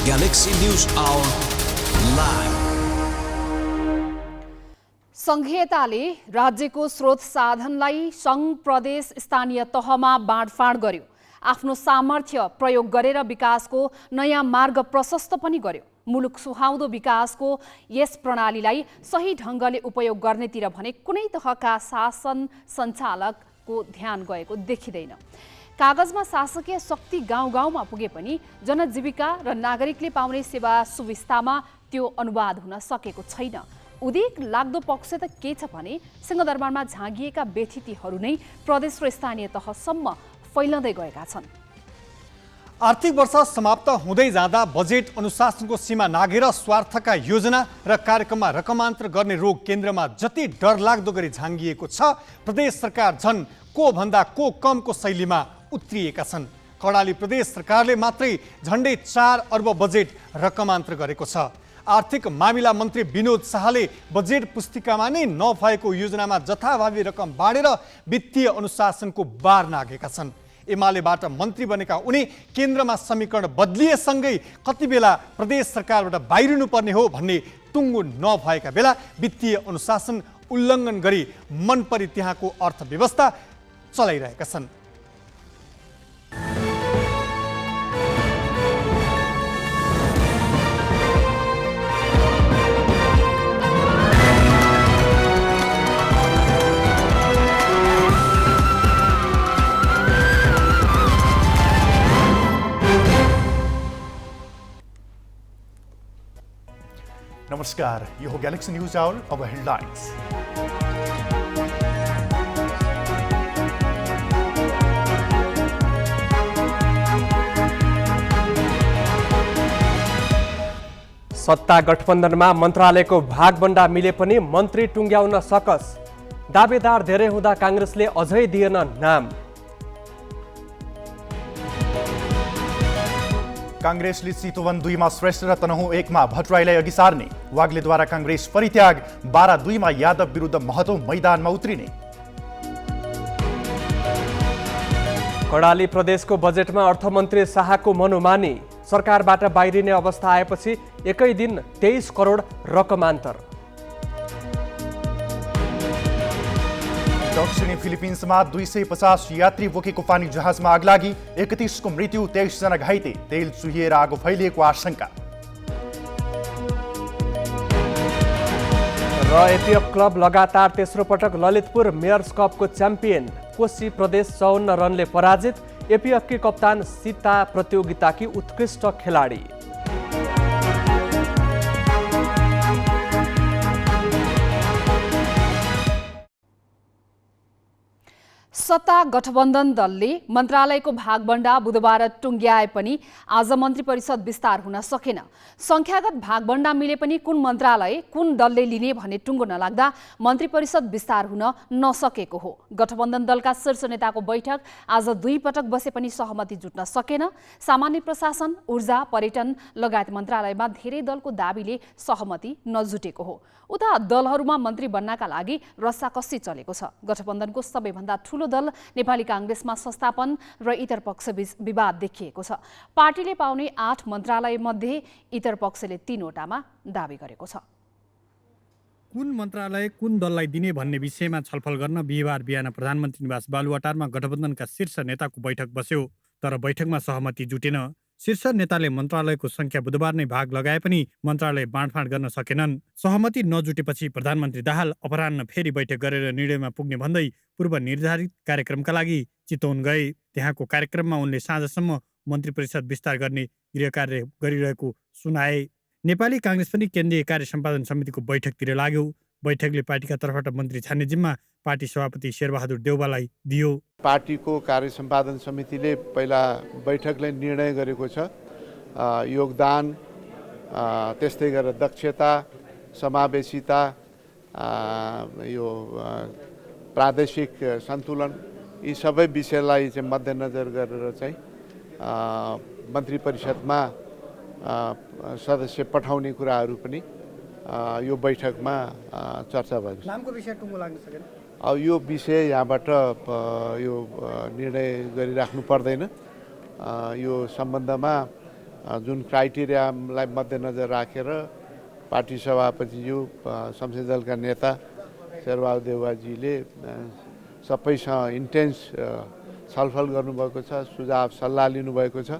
Galaxy News Hour Live। संघीयताले राज्यको स्रोत साधनलाई सङ्घ प्रदेश स्थानीय तहमा बाँडफाँड गर्यो। आफ्नो सामर्थ्य प्रयोग गरेर विकासको नयाँ मार्ग प्रशस्त पनि गर्यो। मुलुक सुहाउँदो विकासको यस प्रणालीलाई सही ढङ्गले उपयोग गर्नेतिर भने कुनै तहका शासन सञ्चालकको ध्यान गएको देखिँदैन। कागजमा शासकीय शक्ति गाउँ गाउँमा पुगे पनि जनजीविका र नागरिकले पाउने सेवा सुविस्तामा त्यो अनुवाद हुन सकेको छैन। उदेक लाग्दो पक्ष त के छ भने सिंहदरबारमा झाँगिएका व्यथितिहरू नै प्रदेश र स्थानीय तहसम्म फैलँदै गएका छन्। आर्थिक वर्ष समाप्त हुँदै जाँदा बजेट अनुशासनको सीमा नाघेर स्वार्थका योजना र कार्यक्रममा रकमान्तर गर्ने रोग केन्द्रमा जति डरलाग्दो गरी झाँगिएको छ, प्रदेश सरकार झन् को भन्दा को कमको शैलीमा उत्रिएका छन्। कर्णाली प्रदेश सरकारले मात्रै झन्डै 4 अर्ब बजेट रकमान्तर गरेको छ। आर्थिक मामिला मन्त्री विनोद शाहले बजेट पुस्तिकामा नै नभएको योजनामा जथाभावी रकम बाँडेर वित्तीय अनुशासनको बार नागेका छन्। एमालेबाट मन्त्री बनेका उनी केन्द्रमा समीकरण बदलिएसँगै कति बेला प्रदेश सरकारबाट बाहिरिनु पर्ने हो भन्ने टुङ्गो नभएका बेला वित्तीय अनुशासन उल्लङ्घन गरी मनपरी त्यहाँको अर्थव्यवस्था चलाइरहेका छन्। नमस्कार, यो हो गैलेक्सी न्यूज आवर। अब हेडलाइंस। सत्ता गठबन्धनमा मन्त्रालयको भागबण्डा मिले पनि मन्त्री टुङ्ग्याउन सकस। दावेदार धेरै हुँदा काङ्ग्रेसले अझै दिएन नाम। कांग्रेसले चितवन 2 मा श्रेष्ठ र तनहुँ 1 मा भट्टराईलाई अघि सार्ने। वाग्लेद्वारा कांग्रेस परित्याग। 12-2 मा यादव विरुद्ध महतो मैदानमा उत्रिने। कर्णाली प्रदेशको बजेटमा अर्थमन्त्री शाहको मनोमानी। सरकारबाट बाहिरिने अवस्था आएपछि एकै दिन 23 करोड रकमान्तर। दक्षिणी फिलिपिन्समा 250 यात्री बोकेको पानी जहाजमा आगलागी। 31 को मृत्यु, 23 जना घाइते। तेल चुहिएर आगो फैलिएको आशंका। र एपीएफ क्लब लगातार तेस्रो पटक ललितपुर मेयर्स कपको च्याम्पियन। कोशी प्रदेश 54 रनले पराजित। एपीएफकी कप्तान सीता प्रतियोगिताकी उत्कृष्ट खेलाडी। सत्ता गठबन्धन दलले मन्त्रालयको भागबण्डा बुधबार टुङ्ग्याए पनि आज मन्त्री परिषद विस्तार हुन सकेन। संख्यागत भागबण्डा मिले पनि कुन मन्त्रालय कुन दलले लिने भन्ने टुङ्गो नलाग्दा मन्त्री परिषद विस्तार हुन नसकेको हो। गठबन्धन दलका शीर्ष नेताको बैठक आज 2 पटक बसे पनि सहमति जुट्न सकेन। सामान्य प्रशासन, ऊर्जा, पर्यटन लगायत मन्त्रालयमा धेरै दलको दाबीले सहमति नजुटेको हो। उता दलहरूमा मन्त्री बन्नका लागि रस्साकस्सी चलेको छ। गठबन्धनको सबैभन्दा ठूलो दल नेपाली कांग्रेसमा संस्थापन र इतर पक्षबीच विवाद देखिएको छ। पार्टीले पाउने 8 मन्त्रालय मध्ये इतर पक्षले 3 वटामा दाबी गरेको छ। कुन मन्त्रालय कुन दललाई दिने भन्ने विषयमा छलफल गर्न बिहीबार बिहान प्रधानमन्त्री निवास बालुवाटारमा गठबन्धनका शीर्ष नेताको बैठक बस्यो। तर बैठकमा सहमति जुटेन। शीर्ष नेताले मन्त्रालयको संख्या बुधबार नै भाग लगाए पनि मन्त्रालय बाँडफाँड गर्न सकेनन्। सहमति नजुटेपछि प्रधानमन्त्री दाहाल अपराह्न फेरि बैठक गरेर निर्णयमा पुग्ने भन्दै पूर्व निर्धारित कार्यक्रमका लागि चितवन गए। त्यहाँको कार्यक्रममा उनले साँझसम्म मन्त्री परिषद विस्तार गर्ने गृह कार्य गरिरहेको सुनाए। नेपाली कांग्रेस पनि केन्द्रीय कार्य सम्पादन समितिको बैठकतिर लाग्यो। बैठकले पार्टीका तर्फबाट मन्त्री छान्ने जिम्मा पार्टी सभापति शेरबहादुर देउवालाई दियो। पार्टीको कार्य सम्पादन समितिले पहिला बैठकले निर्णय गरेको छ योगदान, त्यस्तै गरेर दक्षता, समावेशिता, यो प्रादेशिक सन्तुलन, यी सबै विषयलाई चाहिँ मध्यनजर गरेर चाहिँ मन्त्री परिषदमा सदस्य पठाउने कुराहरू पनि यो बैठकमा चर्चा भयो। नामको विषय टुङ्गो लाग्न सकेन। अब यो विषय यहाँबाट यो निर्णय गरिराख्नु पर्दैन। यो सम्बन्धमा जुन क्राइटेरियालाई मध्यनजर राखेर पार्टी सभापतिज्यू संसदीय दलका नेता शेरबहादुर देउवाजीले सबैसँग इन्टेन्स छलफल गर्नुभएको छ, सुझाव सल्लाह लिनुभएको छ।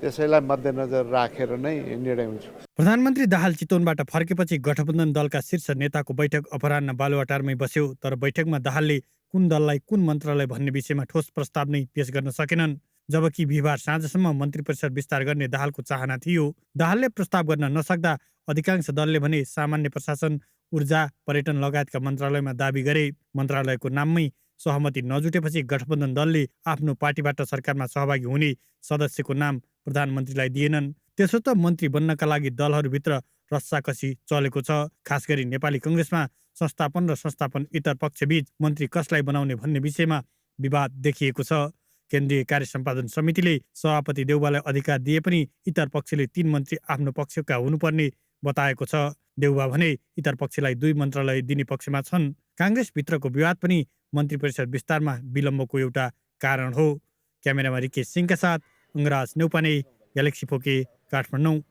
त्यसैलाई मध्यनजर राखेर नै निर्णय हुन्छ। प्रधानमन्त्री दाहाल चितवनबाट फर्केपछि गठबन्धन दलका शीर्ष नेताको बैठक अपराह्न बालुवाटारमै बस्यो। तर बैठकमा दाहालले कुन दललाई कुन मन्त्रालय भन्ने विषयमा ठोस प्रस्ताव नै पेश गर्न सकेनन्। जबकि बिहिबार साँझसम्म मन्त्री परिषद विस्तार गर्ने दाहालको चाहना थियो। दाहालले प्रस्ताव गर्न नसक्दा अधिकांश दलले भने सामान्य प्रशासन, ऊर्जा, पर्यटन लगायतका मन्त्रालयमा दाबी गरे। मन्त्रालयको नाममै सहमति नजुटेपछि गठबन्धन दलले आफ्नो पार्टीबाट सरकारमा सहभागी हुने सदस्यको नाम प्रधानमन्त्रीलाई दिएनन्। त्यसो त मन्त्री बन्नका लागि दलहरूभित्र रस्साकसी चलेको छ। खास गरी नेपाली कङ्ग्रेसमा संस्थापन र संस्थापन इतर पक्षबीच मन्त्री कसलाई बनाउने भन्ने विषयमा विवाद देखिएको छ। केन्द्रीय कार्य सम्पादन समितिले सभापति देउवालाई अधिकार दिए पनि इतर पक्षले 3 मन्त्री आफ्नो पक्षका हुनुपर्ने बताएको छ। देउवा भने इतर पक्षलाई 2 मन्त्रालय दिने पक्षमा छन्। काङ्ग्रेसभित्रको विवाद पनि मन्त्री परिषद विस्तारमा विलम्बको एउटा कारण हो। क्यामेरामा रिकेश सिंहका साथ अङ्गराज नेउपाने, ग्यालेक्सी फोके, काठमाडौँ।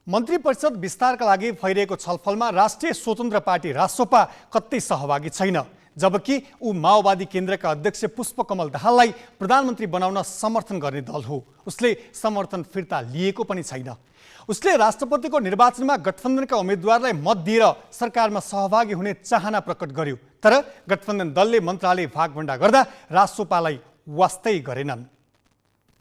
मन्त्री परिषद विस्तारका लागि भइरहेको छलफलमा राष्ट्रिय स्वतन्त्र पार्टी रासोपा कतै सहभागी छैन। जबकि ऊ माओवादी केन्द्रका अध्यक्ष पुष्पकमल दाहाललाई प्रधानमन्त्री बनाउन समर्थन गर्ने दल हो। उसले समर्थन फिर्ता लिएको पनि छैन। उसले राष्ट्रपतिको निर्वाचनमा गठबन्धनका उम्मेद्वारलाई मत दिएर सरकारमा सहभागी हुने चाहना प्रकट गर्यो। तर गठबन्धन दलले मन्त्रालय भागभण्डा गर्दा रासोपालाई वास्तै गरेनन्।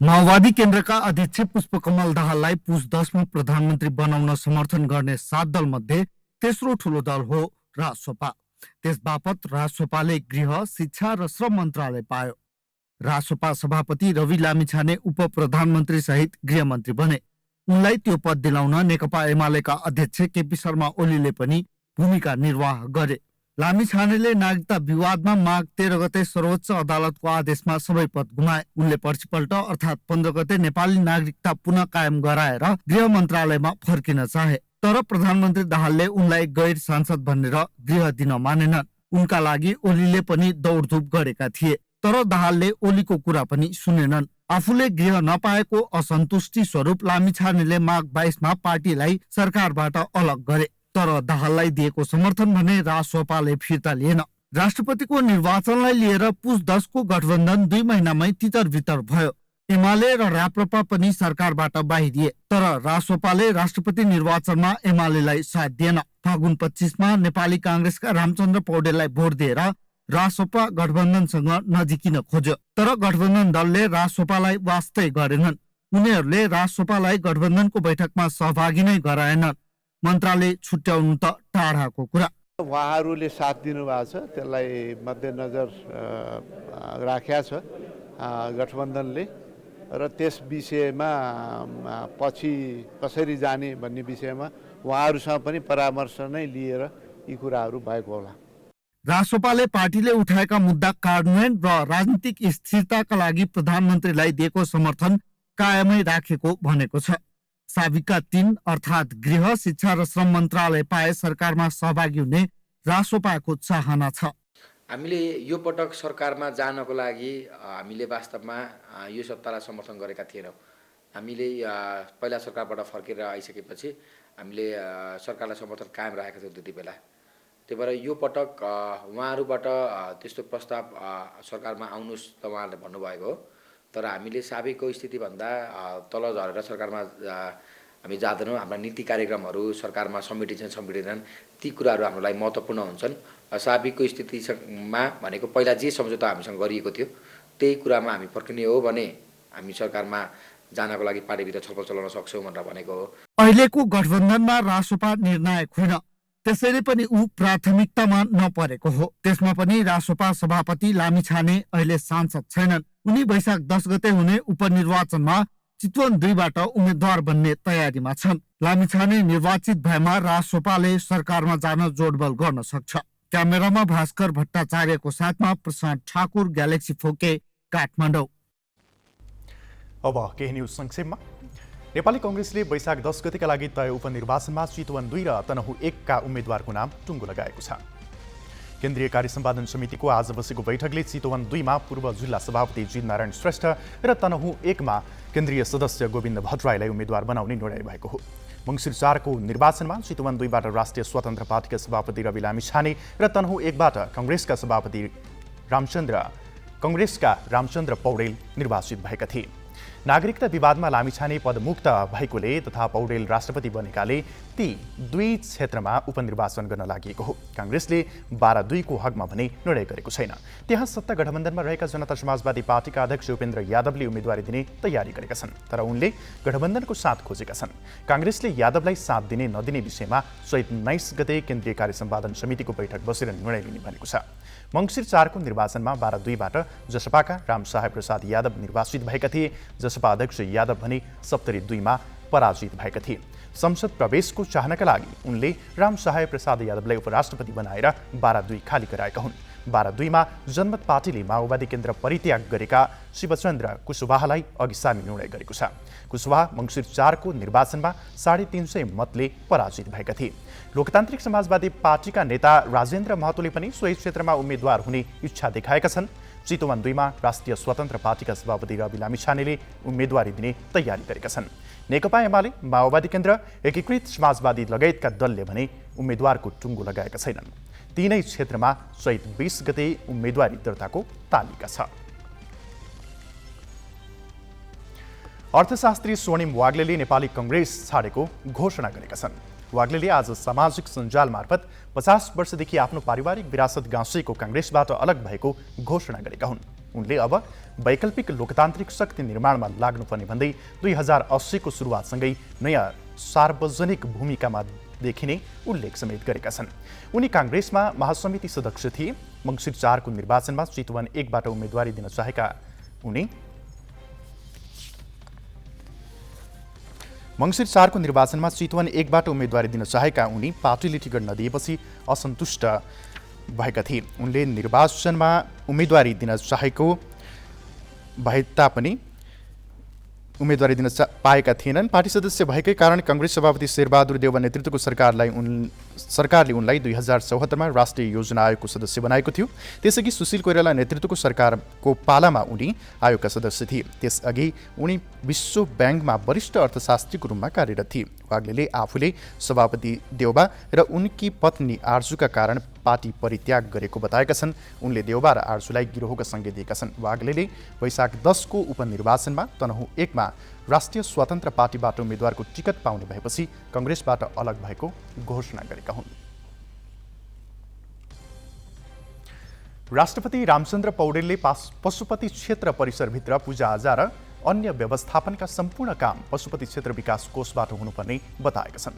माओवादी केन्द्रका अध्यक्ष पुष्पकमल दाहाललाई पुस 10 मा प्रधानमन्त्री बनाउन समर्थन गर्ने 7 दल मध्ये तेस्रो ठूलो दल हो रासोपा। त्यसबापत रासोपाले गृह, शिक्षा र श्रम मन्त्रालय पायो। रासोपा सभापति रवि लामिछाने उप प्रधानमन्त्री सहित गृहमन्त्री बने। उनलाई त्यो पद दिलाउन नेकपा एमालेका अध्यक्ष केपी शर्मा ओलीले पनि भूमिका निर्वाह गरे। लामिछानेले नागरिकता विवादमा माघ 13 गते सर्वोच्च अदालतको आदेशमा सबै पद गुमाए। उनले पर्सिपल्ट अर्थात् 15 गते नेपाली नागरिकता पुनः कायम गराएर गृह मन्त्रालयमा फर्किन चाहे। तर प्रधानमन्त्री दाहालले उनलाई गैर सांसद भनेर गृह दिन मानेनन्। उनका लागि ओलीले पनि दौडधुप गरेका थिए। तर दाहालले ओलीको कुरा पनि सुनेनन्। आफूले गृह नपाएको असन्तुष्टि स्वरूप लामिछानेले माघ 22 मा पार्टीलाई सरकारबाट अलग गरे। तर दाहाललाई दिएको समर्थन भने रासोपाले फिर्ता लिएन। राष्ट्रपतिको निर्वाचनलाई लिएर पुस 10 को गठबन्धन 2 महिनामै तितर-बितर भयो। एमाले र राप्रपा पनि सरकारबाट बाहिरिए। तर रासोपाले राष्ट्रपति निर्वाचनमा एमालेलाई साथ दिएन। फागुन 25 मा नेपाली काङ्ग्रेसका रामचन्द्र पौडेललाई भोट दिएर रासोपा गठबन्धनसँग नजिकिन खोज्यो। तर गठबन्धन दलले रासोपालाई वास्तै गरेनन्। उनीहरूले रासोपालाई गठबन्धनको बैठकमा सहभागी नै गराएनन्। मन्त्रालय छुट्याउनु त टाढाको कुरा। उहाँहरूले साथ दिनुभएको छ, त्यसलाई मध्यनजर राखेका छ गठबन्धनले र त्यस विषयमा पछि कसरी जाने भन्ने विषयमा उहाँहरूसँग पनि परामर्श नै लिएर यी कुराहरू भएको होला। रासोपाले पार्टीले उठाएका मुद्दा कार्यान्वयन र राजनीतिक स्थिरताका लागि प्रधानमन्त्रीलाई दिएको समर्थन कायमै राखेको भनेको छ। साविका 3 अर्थात् गृह, शिक्षा र श्रम मन्त्रालय पाए सरकारमा सहभागी हुने रासोपाको चाहना छ। हामीले यो पटक सरकारमा जानको लागि हामीले वास्तवमा यो सत्तालाई समर्थन गरेका थिएनौँ। हामीले पहिला सरकारबाट फर्केर आइसकेपछि हामीले सरकारलाई समर्थन कायम राखेका थियौँ त्यति बेला। त्यही भएर यो पटक उहाँहरूबाट त्यस्तो प्रस्ताव सरकारमा आउनुहोस् त उहाँहरूले भन्नुभएको हो। तर हामीले साबिकको स्थितिभन्दा तल झरेर सरकारमा हामी जाँदैनौँ। हाम्रा नीति कार्यक्रमहरू सरकारमा समेटिँदैनन्। ती कुराहरू हाम्रो लागि महत्त्वपूर्ण हुन्छन्। साबिकको स्थितिमा भनेको पहिला जे सम्झौता हामीसँग गरिएको थियो त्यही कुरामा हामी फर्किने हो भने हामी सरकारमा जानको लागि पार्टीभित्र छलफल चलाउन सक्छौँ भनेर भनेको हो। अहिलेको गठबन्धनमा रासोपा निर्णायक होइन, त्यसैले पनि ऊ प्राथमिकतामा नपरेको हो। त्यसमा पनि रासोपा सभापति लामिछाने अहिले सांसद छैनन्। उनी वैशाख 10 गते हुने उपनिर्वाचनमा चितवन 2 बाट उम्मेद्वार बन्ने तयारीमा छन्। लामिछाने निर्वाचित भएमा रासोपाले सरकारमा जान जोडबल गर्न सक्छ। क्यामेरामा भास्कर भट्टाचार्यको साथमा प्रशान्त ठाकुर, ग्यालेक्सी फोके, काठमाडौँ। अब केही न्युज संक्षेपमा। नेपाली कङ्ग्रेसले वैशाख 10 गतेका लागि तय उपनिर्वाचनमा चितवन 2 र तनहुँ 1 का उम्मेद्वारको नाम टुङ्गो लगाएको छ। केन्द्रीय कार्य सम्पादन समितिको आज बसेको बैठकले चितवन 2 मा पूर्व जिल्ला सभापति जित नारायण श्रेष्ठ र तनहुँ 1 मा केन्द्रीय सदस्य गोविन्द भट्टराईलाई उम्मेद्वार बनाउने निर्णय भएको हो। मङ्सिर 4 को निर्वाचनमा चितवन 2 बाट राष्ट्रिय स्वतन्त्र पार्टीका सभापति रवि लामिछाने र तनहुँ 1 बाट कांग्रेसका रामचन्द्र पौडेल निर्वाचित भएका थिए। नागरिकता विवादमा लामिछाने पदमुक्त भएकोले तथा पौडेल राष्ट्रपति बनेकाले ती 2 क्षेत्रमा उपनिर्वाचन गर्न लागि हो। कांग्रेसले 12-2 को हकमा भने निर्णय गरेको छैन। त्यहाँ सत्ता गठबन्धनमा रहेका जनता समाजवादी पार्टीका अध्यक्ष उपेन्द्र यादवले उम्मेदवारी दिने तयारी गरेका छन्, तर उनले गठबन्धनको साथ खोजेका छन्। कांग्रेसले यादवलाई साथ दिने नदिने विषयमा चैत 19 गते केन्द्रीय कार्य सम्पादन समितिको बैठक बसेर निर्णय लिने भनेको छ। मङ्सिर 4 को निर्वाचनमा 12-2 बाट जसपाका रामसाहेब प्रसाद यादव निर्वाचित भएका थिए। जसपा अध्यक्ष यादव भने सप्तरी 2 मा पराजित भएका थिए। संसद प्रवेशको चाहनाका लागि उनले रामसाहेब प्रसाद यादवलाई उपराष्ट्रपति बनाएर 12-2 खाली गराएका हुन्। 12-2 मा जनमत पार्टीले माओवादी केन्द्र परित्याग गरेका शिवचन्द्र कुशवाहालाई अघि सार्ने निर्णय गरेको छ। कुशवाहा मङ्सिर 4 को निर्वाचनमा 350 मतले पराजित भएका थिए। लोकतान्त्रिक समाजवादी पार्टीका नेता राजेन्द्र महतोले पनि सोही क्षेत्रमा उम्मेद्वार हुने इच्छा देखाएका छन्। चितवन 2 मा राष्ट्रिय स्वतन्त्र पार्टीका सभापति रवि लामिछानेले उम्मेदवारी दिने तयारी गरेका छन्। नेकपा एमाले, माओवादी केन्द्र, एकीकृत समाजवादी लगायतका दलले भने उम्मेद्वारको टुङ्गो लगाएका छैनन्। तीनै क्षेत्रमा चैत 20 गते उम्मेदवारी दर्ताको तालिका छ। अर्थशास्त्री स्वर्णिम वाग्लेले नेपाली कांग्रेस छाडेको घोषणा गरेका छन्। वाग्लेले आज सामाजिक सञ्जाल मार्फत 50 वर्षदेखि आफ्नो पारिवारिक विरासत गाँसेको कांग्रेसबाट अलग भएको घोषणा गरेका हुन्। उनले अब वैकल्पिक लोकतान्त्रिक शक्ति निर्माणमा लाग्नुपर्ने भन्दै 2080 को सुरुवातसँगै नयाँ सार्वजनिक भूमिकामा देखिने उल्लेख समेत गरेका छन्। उनी कांग्रेसमा महासमिति सदस्य थिए। मङ्सिर 4 को निर्वाचनमा चितवन 1 बाट उम्मेदवारी दिन चाहेका उनी मङ्सिर 4 को निर्वाचनमा चितवन 1 बाट उम्मेदवारी दिन चाहेका उनी पार्टीले टिकट नदिएपछि असन्तुष्ट भएका थिए। उनले निर्वाचनमा उम्मेदवारी दिन चाहेको भए तापनि उम्मेदवारी दिन पाएका थिएनन्। पार्टी सदस्य भएकै कारण कांग्रेस सभापति शेरबहादुर देउवा नेतृत्वको सरकारले उनलाई 2074 मा राष्ट्रिय योजना आयोगको सदस्य बनाएको थियो। त्यसअघि सुशील कोइराला नेतृत्वको सरकारको पालामा उनी आयोगका सदस्य थिए। त्यसअघि उनी विश्व ब्याङ्कमा वरिष्ठ अर्थशास्त्रीको रूपमा कार्यरत थिए। वाग्लेले आफूले सभापति देउवा र उनकी पत्नी आर्जुका कारण पार्टी परित्याग गरेको बताएका छन्। उनले देउवा र आर्जुलाई गिरोहका सङ्केत दिएका छन्। वाग्लेले वैशाख 10 को उपनिर्वाचनमा तनहुँ 1 मा राष्ट्रिय स्वतन्त्र पार्टीबाट उम्मेदवारको टिकट पाउने भएपछि कांग्रेसबाट अलग भएको घोषणा गरेका हुन्। राष्ट्रपति रामचन्द्र पौडेलले पशुपति क्षेत्र परिसरभित्र पूजाआजा र अन्य व्यवस्थापनका सम्पूर्ण काम पशुपति क्षेत्र विकास कोषबाट हुनुपर्ने बताएका छन्।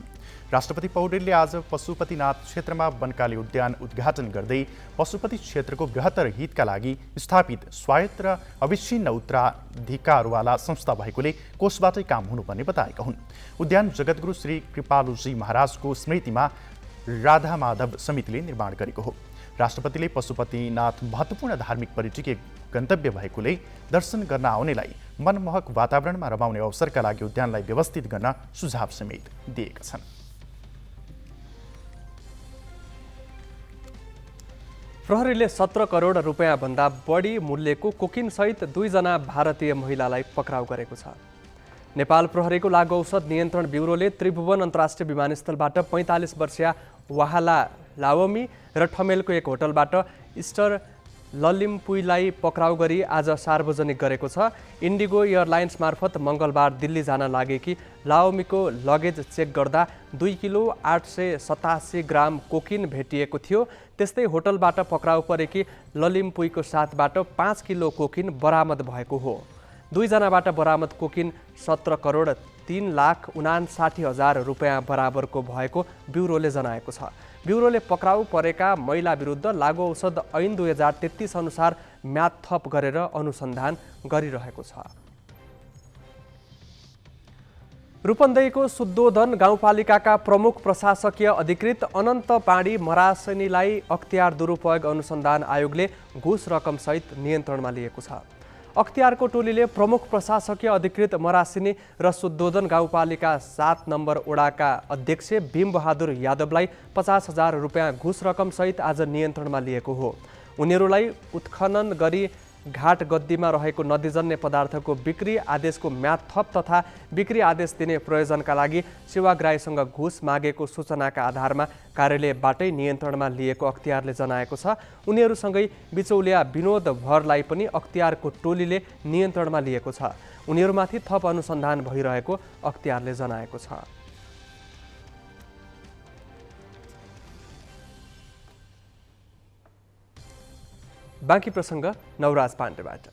राष्ट्रपति पौडेलले आज पशुपतिनाथ क्षेत्रमा वनकाली उद्यान उद्घाटन गर्दै पशुपति क्षेत्रको बृहत्तर हितका लागि स्थापित स्वायत्त र अविच्छिन्न उत्तराधिकारवाला संस्था भएकोले कोषबाटै काम हुनुपर्ने बताएका हुन्। उद्यान जगतगुरु श्री कृपालुजी महाराजको स्मृतिमा राधा माधव समितिले निर्माण गरेको हो। राष्ट्रपतिले पशुपतिनाथ महत्त्वपूर्ण धार्मिक पर्यटकीय गन्तव्य भएकोले दर्शन गर्न आउनेलाई मनमोहक वातावरणमा रमाउने अवसरका लागि उद्यानलाई व्यवस्थित गर्न सुझाव समेत दिएका छन्। प्रहरीले 17 करोड रुपियाँ भन्दा बढी मूल्यको कोकिन सहित 2 जना भारतीय महिलालाई पक्राउ गरेको छ। नेपाल प्रहरीको लागु औषध नियन्त्रण ब्युरोले त्रिभुवन अन्तर्राष्ट्रिय विमानस्थलबाट 45 वर्षीय वाहाला लावमी र ठमेलको एक होटलबाट इस्टर ललिमपुईलाई पक्राउ गरी आज सार्वजनिक गरेको छ। इन्डिगो एयरलाइन्स मार्फत मङ्गलबार दिल्ली जान लागेकी लाओमीको लगेज चेक गर्दा 2 किलो 887 ग्राम कोकिन भेटिएको थियो। त्यस्तै होटलबाट पक्राउ परेकी ललिमपुईको साथबाट 5 किलो कोकिन बरामद भएको हो। 2 जनाबाट बरामद कोकिन 17 करोड 3,59,000 रुपियाँ बराबरको भएको ब्युरोले जनाएको छ। ब्युरोले पक्राउ परेका महिला विरुद्ध लागु औषध ऐन 2033 अनुसार म्याद थप गरेर अनुसन्धान गरिरहेको छ। रूपन्देहीको शुद्धोधन गाउँपालिकाका प्रमुख प्रशासकीय अधिकृत अनन्त पाडी मरासनीलाई अख्तियार दुरुपयोग अनुसन्धान आयोगले घुस रकमसहित नियन्त्रणमा लिएको छ। अख्तियारको टोलीले प्रमुख प्रशासकीय अधिकृत मरासिनी र सुद्धोधन गाउँपालिका 7 नम्बर वडाका अध्यक्ष भीमबहादुर यादवलाई 50,000 रुपियाँ घुस रकमसहित आज नियन्त्रणमा लिएको हो। उनीहरूलाई उत्खनन गरी घाट गद्दीमा रहेको नदीजन्य पदार्थको बिक्री आदेशको म्याद थप तथा बिक्री आदेश दिने प्रयोजनका लागि सेवाग्राहीसँग घुस मागेको सूचनाका आधारमा कार्यालयबाटै नियन्त्रणमा लिएको अख्तियारले जनाएको छ। उनीहरूसँगै बिचौलिया विनोद भरलाई पनि अख्तियारको टोलीले नियन्त्रणमा लिएको छ। उनीहरूमाथि थप अनुसन्धान भइरहेको अख्तियारले जनाएको छ। बाँकी प्रसङ्ग नवराज पाण्डेबाट।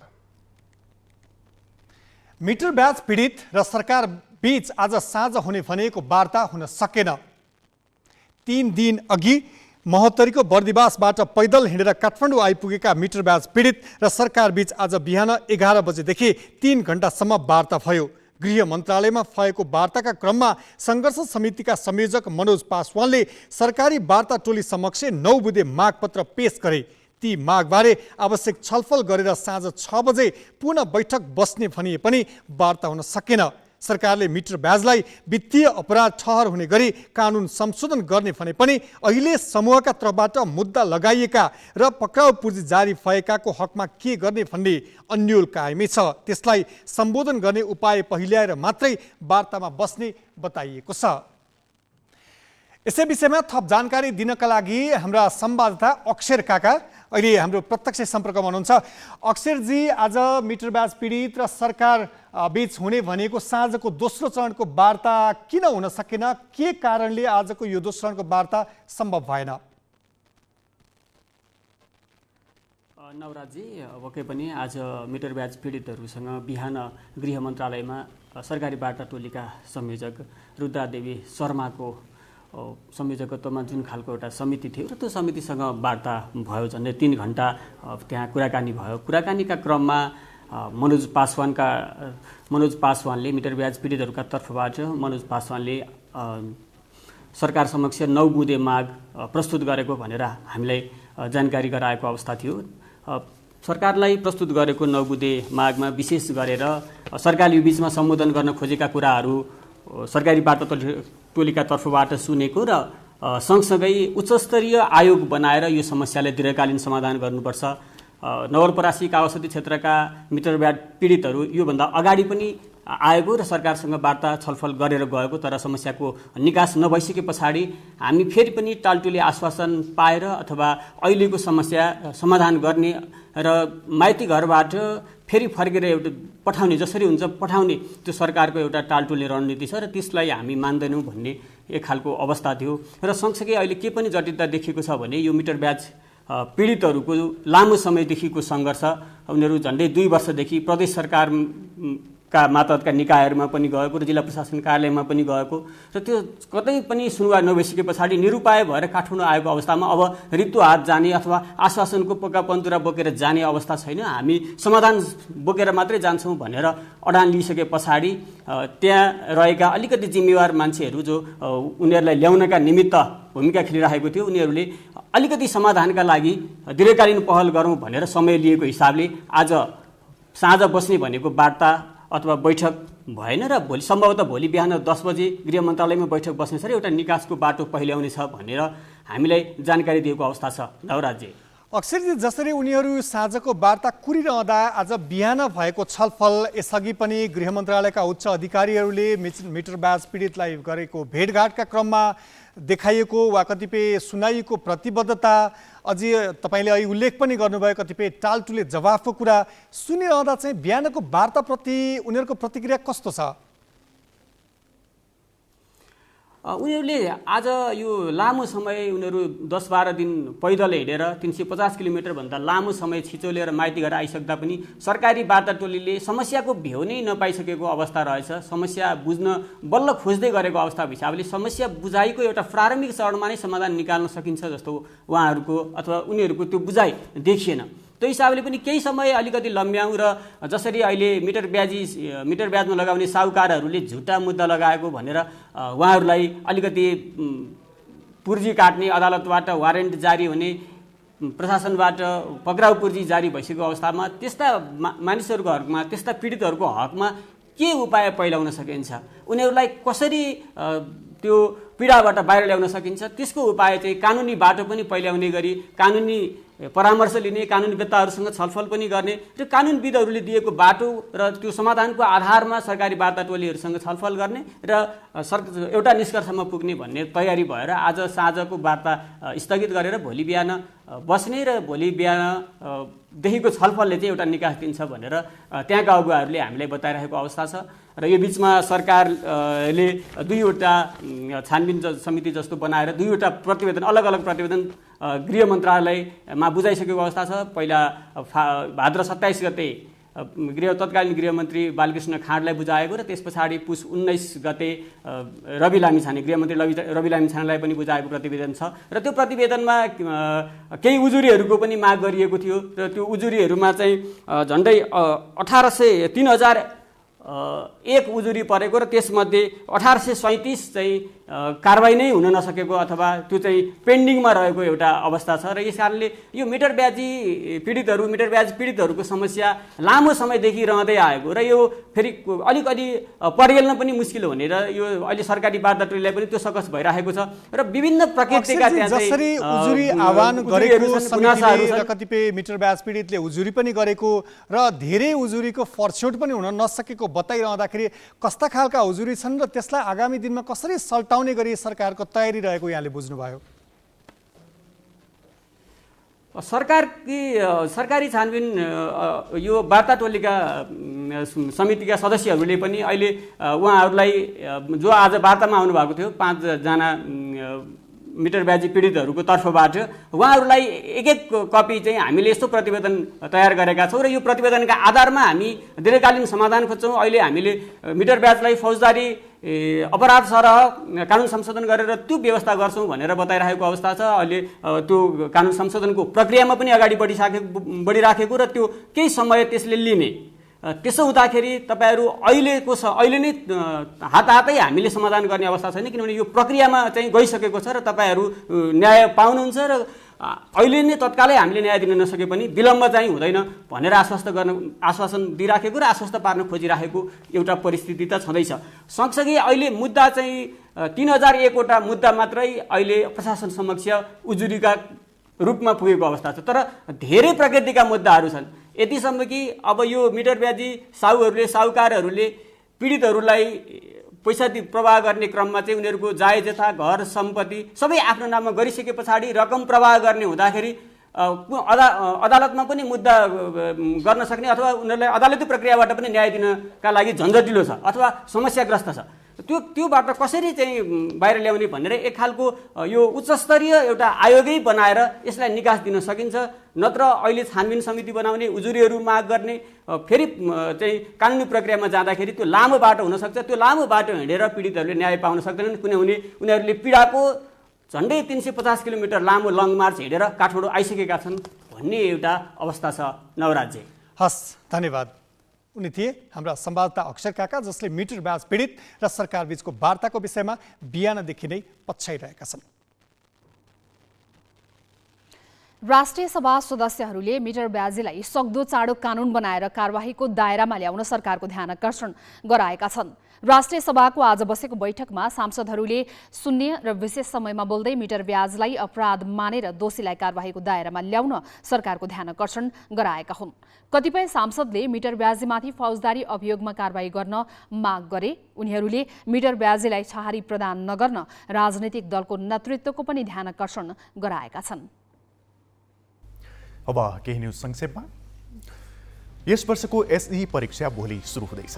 मिटर ब्याज पीडित र सरकार बीच आज साँझ हुने भनेको वार्ता हुन सकेन। 3 दिन अघि महोत्तरीको बर्दिवासबाट पैदल हिँडेर काठमाडौँ आइपुगेका मिटर ब्याज पीडित र सरकार बीच आज बिहान 11 बजेदेखि 3 घण्टासम्म वार्ता भयो। गृह मन्त्रालयमा भएको वार्ताका क्रममा सङ्घर्ष समितिका संयोजक मनोज पासवानले सरकारी वार्ता टोली समक्ष 9 बुँदे मागपत्र पेश गरे। ती मागबारे आवश्यक छलफल गरेर साँझ 6 बजे पुनः बैठक बस्ने भनिए पनि वार्ता हुन सकेन। सरकारले मिटर ब्याजलाई वित्तीय अपराध ठहर हुने गरी कानुन संशोधन गर्ने भने पनि अहिले समूहका तर्फबाट मुद्दा लगाइएका र पक्राउ पूर्जी जारी भएकाको हकमा के गर्ने भन्ने अन्यल कायमै छ। त्यसलाई सम्बोधन गर्ने उपाय पहिल्याएर मात्रै वार्तामा बस्ने बताइएको छ। यसै विषयमा थप जानकारी दिनका लागि हाम्रा संवाददाता अक्षर काका अहिले हाम्रो प्रत्यक्ष सम्पर्कमा हुनुहुन्छ। अक्षरजी, आज मिटर ब्याज पीडित र सरकार बीच हुने भनेको साँझको दोस्रो चरणको वार्ता किन हुन सकेन? के कारणले आजको यो दोस्रो चरणको वार्ता सम्भव भएन? नवराजी, पक्कै पनि आज मिटर ब्याज पीडितहरूसँग बिहान गृह मन्त्रालयमा सरकारी वार्ता टोलीका संयोजक रुद्रादेवी शर्माको संयोजकत्वमा जुन खालको एउटा समिति थियो र त्यो समितिसँग वार्ता भयो। झन्डै 3 घण्टा त्यहाँ कुराकानी भयो। कुराकानीका क्रममा मनोज पासवानले मिटर ब्याज पीडितहरूका तर्फबाट मनोज पासवानले सरकार समक्ष 9 बुँदे माग प्रस्तुत गरेको भनेर हामीलाई जानकारी गराएको अवस्था थियो। सरकारलाई प्रस्तुत गरेको 9 बुँदे मागमा विशेष गरेर सरकारले यो बीचमा सम्बोधन गर्न खोजेका कुराहरू सरकारी वार्ता टोलीका तर्फबाट सुनेको र सँगसँगै उच्चस्तरीय आयोग बनाएर यो समस्यालाई दीर्घकालीन समाधान गर्नुपर्छ। नवलपरासी कावासती क्षेत्रका मिटर ब्याज पीडितहरू योभन्दा अगाडि पनि आएको र सरकारसँग वार्ता छलफल गरेर गएको, तर समस्याको निकास नभइसके पछाडि हामी फेरि पनि टालटुले आश्वासन पाएर अथवा अहिलेको समस्या समाधान गर्ने र माइती घरबाट फेरि फर्केर एउटा पठाउने जसरी हुन्छ पठाउने त्यो सरकारको एउटा टालटुले रणनीति छ र त्यसलाई हामी मान्दैनौँ भन्ने एक खालको अवस्था थियो। र सँगसँगै अहिले के पनि जटिलता देखिएको छ भने यो मिटर ब्याज पीडितहरूको लामो समयदेखिको सङ्घर्ष, उनीहरू झन्डै 2 वर्षदेखि प्रदेश सरकार का मातहतका निकायहरूमा पनि गएको र जिल्ला प्रशासन कार्यालयमा पनि गएको र त्यो कतै पनि सुनवाई नभइसके पछाडि निरुपाय भएर काठमाडौँ आएको अवस्थामा अब रित्तो हात जाने अथवा आश्वासनको पक्का पन्तुरा बोकेर जाने अवस्था छैन। हामी समाधान बोकेर मात्रै जान्छौँ भनेर अडान लिइसके पछाडि त्यहाँ रहेका अलिकति जिम्मेवार मान्छेहरू जो उनीहरूलाई ल्याउनका निमित्त भूमिका खेलिरहेको थियो, उनीहरूले अलिकति समाधानका लागि दीर्घकालीन पहल गरौँ भनेर समय लिएको हिसाबले आज साँझ बस्ने भनेको वार्ता अथवा बैठक भएन र सम्भवतः भोलि बिहान 10 बजे गृह मन्त्रालयमा बैठक बस्नेछ र एउटा निकासको बाटो पहिल्याउनेछ भनेर हामीलाई जानकारी दिएको अवस्था छ। नवराजी, अक्षरजी, जसरी उनीहरू साँझको वार्ता कुरिरहँदा आज बिहान भएको छलफल, यसअघि पनि गृह मन्त्रालयका उच्च अधिकारीहरूले मिटर ब्याज पीडितलाई गरेको भेटघाटका क्रममा देखाइएको वा कतिपय सुनाइएको प्रतिबद्धता, अझै तपाईँले अहिले उल्लेख पनि गर्नुभयो कतिपय टालटुले जवाफको कुरा सुनिरहँदा चाहिँ बिहानको वार्ताप्रति उनीहरूको प्रतिक्रिया कस्तो छ? उनीहरूले आज यो लामो समय उनीहरू 10-12 दिन पैदल हिँडेर 350 किलोमिटरभन्दा लामो समय छिचोलेर माइती घर आइसक्दा पनि सरकारी वार्ता टोलीले समस्याको भ्यू नै नपाइसकेको अवस्था रहेछ। समस्या बुझ्न बल्ल खोज्दै गरेको अवस्था हिसाबले समस्या बुझाइको एउटा प्रारम्भिक चरणमा नै समाधान निकाल्न सकिन्छ जस्तो उहाँहरूको अथवा उनीहरूको त्यो बुझाइ देखिएन। त्यो हिसाबले पनि केही समय अलिकति लम्ब्याउँ र जसरी अहिले मिटर ब्याजमा लगाउने साहुकारहरूले झुटा मुद्दा लगाएको भनेर उहाँहरूलाई अलिकति पुर्जी काट्ने, अदालतबाट वारेन्ट जारी हुने प्रशासनबाट पक्राउ पूर्जी जारी भइसकेको अवस्थामा त्यस्ता मानिसहरूको हकमा, त्यस्ता पीडितहरूको हकमा के उपाय पहिल्याउन सकिन्छ, उनीहरूलाई कसरी त्यो पीडाबाट बाहिर ल्याउन सकिन्छ, त्यसको उपाय चाहिँ कानुनी बाटो पनि पहिल्याउने गरी कानुनी परामर्श लिने, कानुनीवेत्ताहरूसँग छलफल पनि गर्ने र कानुनविदहरूले दिएको बाटो र त्यो समाधानको आधारमा सरकारी वार्ता टोलीहरूसँग छलफल गर्ने र एउटा निष्कर्षमा पुग्ने भन्ने तयारी भएर आज साँझको वार्ता स्थगित गरेर भोलि बिहान बस्ने र भोलि बिहानदेखिको छलफलले चाहिँ एउटा निकास दिन्छ भनेर त्यहाँका अगुवाहरूले हामीलाई बताइरहेको अवस्था छ। र यो बिचमा सरकारले दुईवटा छानबिन समिति जस्तो बनाएर दुईवटा प्रतिवेदन, अलग अलग प्रतिवेदन गृह मन्त्रालयमा बुझाइसकेको अवस्था छ। पहिला भाद्र 27 गते तत्कालीन गृहमन्त्री बालकृष्ण खाँडलाई बुझाएको र त्यस पछाडि पुस 19 गते रवि लामिछाने, गृहमन्त्री रवि लामिछानेलाई पनि बुझाएको प्रतिवेदन छ। र त्यो प्रतिवेदनमा केही उजुरीहरूको पनि माग गरिएको थियो र त्यो उजुरीहरूमा चाहिँ झन्डै 3001 उजुरी परेको र त्यसमध्ये 1837 चाहिँ कारबाही नै हुन नसकेको अथवा त्यो चाहिँ पेन्डिङमा रहेको एउटा अवस्था छ। र यस कारणले यो मिटर ब्याज पीडितहरूको समस्या लामो समयदेखि रहँदै आएको र यो फेरि अलिकति परिहाल्न पनि मुस्किल हुने र यो अहिले सरकारी वार्ता टोलीलाई पनि त्यो सकस भइरहेको छ र विभिन्न प्रकृतिका जसरी उजुरी आह्वान गरेको समितिले र कतिपय मिटर ब्याज पीडितले उजुरी पनि गरेको र धेरै उजुरीको फर्छौट पनि हुन नसकेको बताइरहँदाखेरि कस्ता खालका उजुरी छन् र त्यसलाई आगामी दिनमा कसरी सल्टाउने गरी सरकारको तयारी रहेको यहाँले बुझ्नुभयो? सरकारी छानबिन यो वार्ता टोलीका समितिका सदस्यहरूले पनि अहिले उहाँहरूलाई जो आज वार्तामा आउनुभएको थियो 5 जना मिटर ब्याजी पीडितहरूको तर्फबाट उहाँहरूलाई एक कपी चाहिँ हामीले यस्तो प्रतिवेदन तयार गरेका छौँ र यो प्रतिवेदनका आधारमा हामी दीर्घकालीन समाधान खोज्छौँ। अहिले हामीले मिटर ब्याजलाई फौजदारी अपराध सरह कानुन संशोधन गरेर त्यो व्यवस्था गर्छौँ भनेर बताइरहेको अवस्था छ। अहिले त्यो कानुन संशोधनको प्रक्रियामा पनि अगाडि बढिराखेको र त्यो केही समय त्यसले लिने। त्यसो हुँदाखेरि तपाईँहरू अहिले नै हातै हामीले समाधान गर्ने अवस्था छैन, किनभने यो प्रक्रियामा चाहिँ गइसकेको छ र तपाईँहरू न्याय पाउनुहुन्छ र अहिले नै तत्कालै हामीले न्याय दिन नसके पनि विलम्ब चाहिँ हुँदैन भनेर आश्वासन दिइराखेको र आश्वस्त पार्न खोजिराखेको एउटा परिस्थिति त छँदैछ। सँगसँगै अहिले मुद्दा चाहिँ 3001 वटा मुद्दा मात्रै अहिले प्रशासन समक्ष उजुरीका रूपमा पुगेको अवस्था छ, तर धेरै प्रकृतिका मुद्दाहरू छन्। यतिसम्म कि अब यो मिटर ब्याजी साहुकारहरूले पीडितहरूलाई पैसा प्रवाह गर्ने क्रममा चाहिँ उनीहरूको जायजथा, घर, सम्पत्ति सबै आफ्नो नाममा गरिसके पछाडि रकम प्रवाह गर्ने हुँदाखेरि अदालतमा पनि मुद्दा गर्न सक्ने अथवा उनीहरूलाई अदालती प्रक्रियाबाट पनि न्याय दिनका लागि झन्झटिलो छ अथवा समस्याग्रस्त छ। त्योबाट कसरी चाहिँ बाहिर ल्याउने भनेर एक खालको यो उच्चस्तरीय एउटा आयोगै बनाएर यसलाई निकास दिन सकिन्छ। नत्र अहिले छानबिन समिति बनाउने, उजुरीहरू माग गर्ने, फेरि चाहिँ कानुनी प्रक्रियामा जाँदाखेरि त्यो लामो बाटो हुनसक्छ। त्यो लामो बाटो हिँडेर पीडितहरूले न्याय पाउन सक्दैनन्, किनभने उनीहरूले पीडाको झन्डै 350 किलोमिटर लामो लङ मार्च हिँडेर काठमाडौँ आइसकेका छन् भन्ने एउटा अवस्था छ। नवराज्य हस्, धन्यवाद। उनी थिए हाम्रा संवाददाता अक्षर काका, जसले मिटर ब्याज पीडित र सरकार बीचको वार्ताको विषयमा बिहानदेखि नै पछ्याइरहेका छन्। राष्ट्रिय सभा सदस्यहरूले मिटर ब्याजीलाई सक्दो चाँडो कानुन बनाएर कारबाहीको दायरामा ल्याउन सरकारको ध्यान आकर्षण गराएका छन्। राष्ट्रिय सभाको आज बसेको बैठकमा सांसदहरूले शून्य र विशेष समयमा बोल्दै मिटर ब्याजलाई अपराध मानेर दोषीलाई कारबाहीको दायरामा ल्याउन सरकारको ध्यान आकर्षण गराएका हुन्। कतिपय सांसदले मिटर ब्याजीमाथि फौजदारी अभियोगमा कारबाही गर्न माग गरे। उनीहरूले मिटर ब्याजीलाई छहारी प्रदान नगर्न राजनैतिक दलको नेतृत्वको पनि ध्यान आकर्षण गराएका छन्। अब केही न्युज संक्षेपमा। यस वर्षको एसई परीक्षा भोलि सुरु हुँदैछ।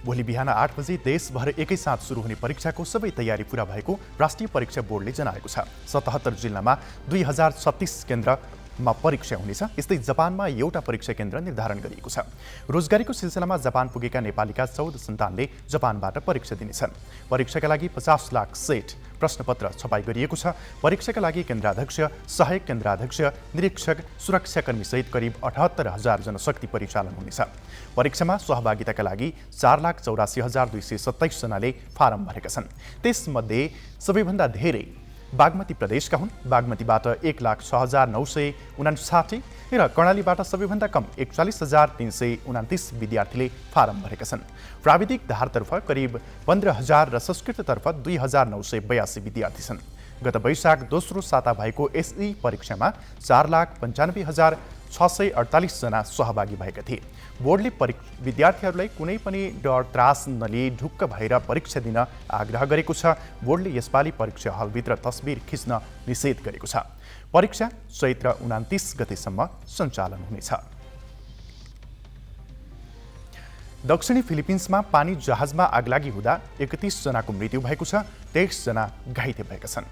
भोलि बिहान 8 बजे देशभर एकैसाथ सुरु हुने परीक्षाको सबै तयारी पूरा भएको राष्ट्रिय परीक्षा बोर्डले जनाएको छ। 77 जिल्लामा 2036 केन्द्रमा परीक्षा हुनेछ। यस्तै जापानमा एउटा परीक्षा केन्द्र निर्धारण गरिएको छ। रोजगारीको सिलसिलामा जापान पुगेका नेपालीका 14 सन्तानले जापानबाट परीक्षा दिनेछन्। परीक्षाका लागि 50 लाख सेट प्रश्नपत्र छपाई गरिएको छ। परीक्षाका लागि केन्द्राध्यक्ष, सहायक केन्द्राध्यक्ष, निरीक्षक, सुरक्षाकर्मी सहित करिब 78,000 जनशक्ति परिचालन हुनेछ। परीक्षामा सहभागिताका लागि 4,84,227 जनाले फारम भरेका छन्। त्यसमध्ये सबैभन्दा धेरै बागमती प्रदेशका हुन्। बागमतीबाट 1,06,959 र कर्णालीबाट सबैभन्दा कम 41,329 विद्यार्थीले फारम भरेका छन्। प्राविधिक धारतर्फ करिब 15,000 र संस्कृततर्फ 2,982 विद्यार्थी छन्। गत वैशाख दोस्रो साता भएको एसई परीक्षामा 4,95,648 जना सहभागी भएका थिए। बोर्डले विद्यार्थीहरूलाई कुनै पनि डर त्रास नलिई ढुक्क भएर परीक्षा दिन आग्रह गरेको छ। बोर्डले यसपालि परीक्षा हलभित्र तस्बिर खिच्न निषेध गरेको छ। परीक्षा चैत्र 29 गतेसम्म सञ्चालन हुनेछ। दक्षिणी फिलिपिन्समा पानी जहाजमा आगलागी हुँदा 31 जनाको मृत्यु भएको छ। 23 जना घाइते भएका छन्।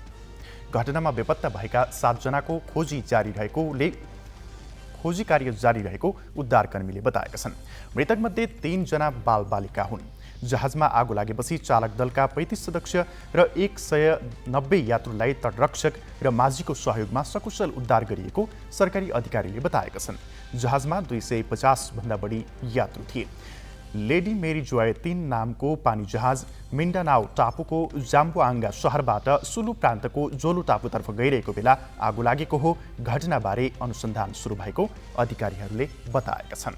घटनामा बेपत्ता भएका 7 जनाको खोजी कार्य जारी रहेको उद्धारकर्मीले बताएका छन्। मृतकमध्ये 3 जना बालबालिका हुन्। जहाजमा आगो लागेपछि चालक दलका 35 सदस्य र 190 यात्रुलाई तटरक्षक र माझीको सहयोगमा सकुशल उद्धार गरिएको सरकारी अधिकारीले बताएका छन्। जहाजमा 250 भन्दा बढी यात्रु थिए। लेडी मेरी जोय 3 नामको पानी जहाज मिन्डानाओ टापुको जाम्बुआङ्गा सहरबाट सुलु प्रान्तको जोलु टापुतर्फ गइरहेको बेला आगो लागेको हो। घटनाबारे अनुसन्धान सुरु भएको अधिकारीहरूले बताएका छन्।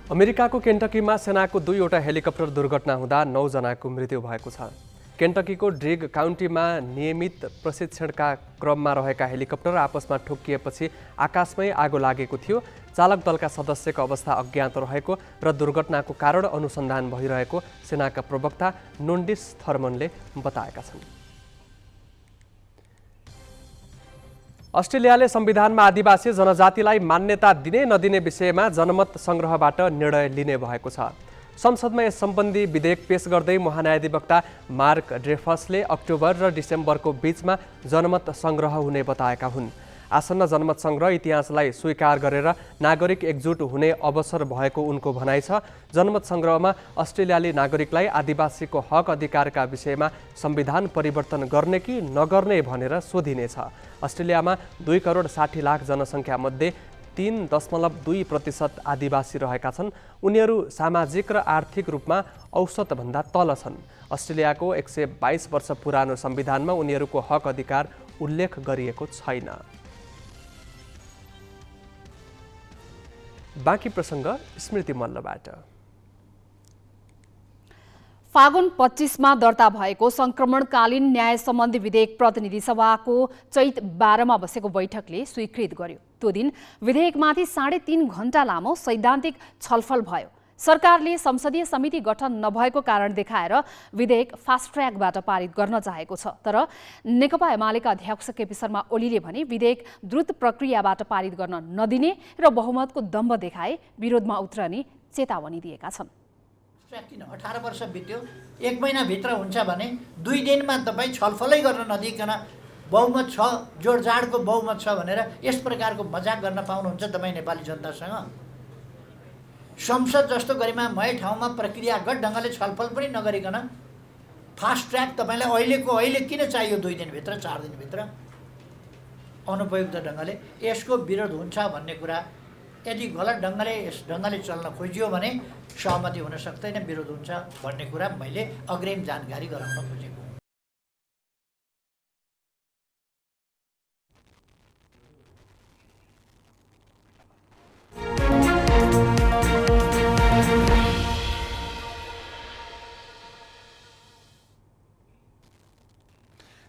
अमेरिकाको केन्टकीमा सेनाको 2वटा हेलिकप्टर दुर्घटना हुँदा 9 जनाको मृत्यु भएको छ। केन्टकीको ड्रिग काउन्टीमा नियमित प्रशिक्षणका क्रममा रहेका हेलिकप्टर आपसमा ठोक्किएपछि आकाशमै आगो लागेको थियो। चालक दलका सदस्यको अवस्था अज्ञात रहेको र दुर्घटनाको कारण अनुसन्धान भइरहेको सेनाका प्रवक्ता नोन्डिस थर्मनले बताएका छन्। अस्ट्रेलियाले संविधानमा आदिवासी जनजातिलाई मान्यता दिने नदिने विषयमा जनमत संग्रहबाट निर्णय लिने भएको छ। संसदमा यस सम्बन्धी विधेयक पेश गर्दै महान्यायाधिवक्ता मार्क ड्रेफसले अक्टोबर र डिसेम्बरको बीचमा जनमत संग्रह हुने बताएका हुन्। आसन्न जनमत संग्रह इतिहासलाई स्वीकार गरेर नागरिक एकजुट हुने अवसर भएको उनको भनाइ छ। जनमत संग्रहमा अस्ट्रेलियाली नागरिकलाई आदिवासीको हक अधिकारका विषयमा संविधान परिवर्तन गर्ने कि नगर्ने भनेर सोधिनेछ। अस्ट्रेलियामा 2,60,00,000 जनसङ्ख्या मध्ये 3.2% आदिवासी रहेका छन्। उनीहरू सामाजिक र आर्थिक रूपमा औसतभन्दा तल छन्। अस्ट्रेलियाको 122 वर्ष पुरानो संविधानमा उनीहरूको हक अधिकार उल्लेख गरिएको छैन। बाँकी प्रसङ्ग स्मृति मल्लबाट। फागुन 25मा दर्ता भएको संक्रमणकालीन न्याय सम्बन्धी विधेयक प्रतिनिधि सभाको चैत 12मा बसेको बैठकले स्वीकृत गर्यो। त्यो दिन विधेयकमाथि 3.5 घण्टा लामो सैद्धान्तिक छलफल भयो। सरकारले संसदीय समिति गठन नभएको कारण देखाएर विधेयक फास्ट ट्र्याकबाट पारित गर्न चाहेको छ। तर नेकपा एमालेका अध्यक्ष केपी शर्मा ओलीले भने विधेयक द्रुत प्रक्रियाबाट पारित गर्न नदिने र बहुमतको दम्भ देखाए विरोधमा उत्रने चेतावनी दिएका छन्। 18 वर्ष बित्यो, 1 महिनाभित्र हुन्छ भने 2 दिनमा तपाईँ छलफलै गर्न नदिकन बहुमत छ, जोडजाडको बहुमत छ भनेर यस प्रकारको मजाक गर्न पाउनुहुन्छ तपाईँ नेपाली जनतासँग? संसद जस्तो गरिमामय ठाउँमा प्रक्रियागत ढङ्गले छलफल पनि नगरिकन फास्ट ट्र्याक तपाईँलाई अहिले किन चाहियो 2 दिनभित्र 4 दिनभित्र अनुपयुक्त ढङ्गले? यसको विरोध हुन्छ भन्ने कुरा यदि गलत ढङ्गले यस ढङ्गले चल्न खोजियो भने सहमति हुन सक्दैन, विरोध हुन्छ भन्ने कुरा मैले अग्रिम जानकारी गराउन खोजेको।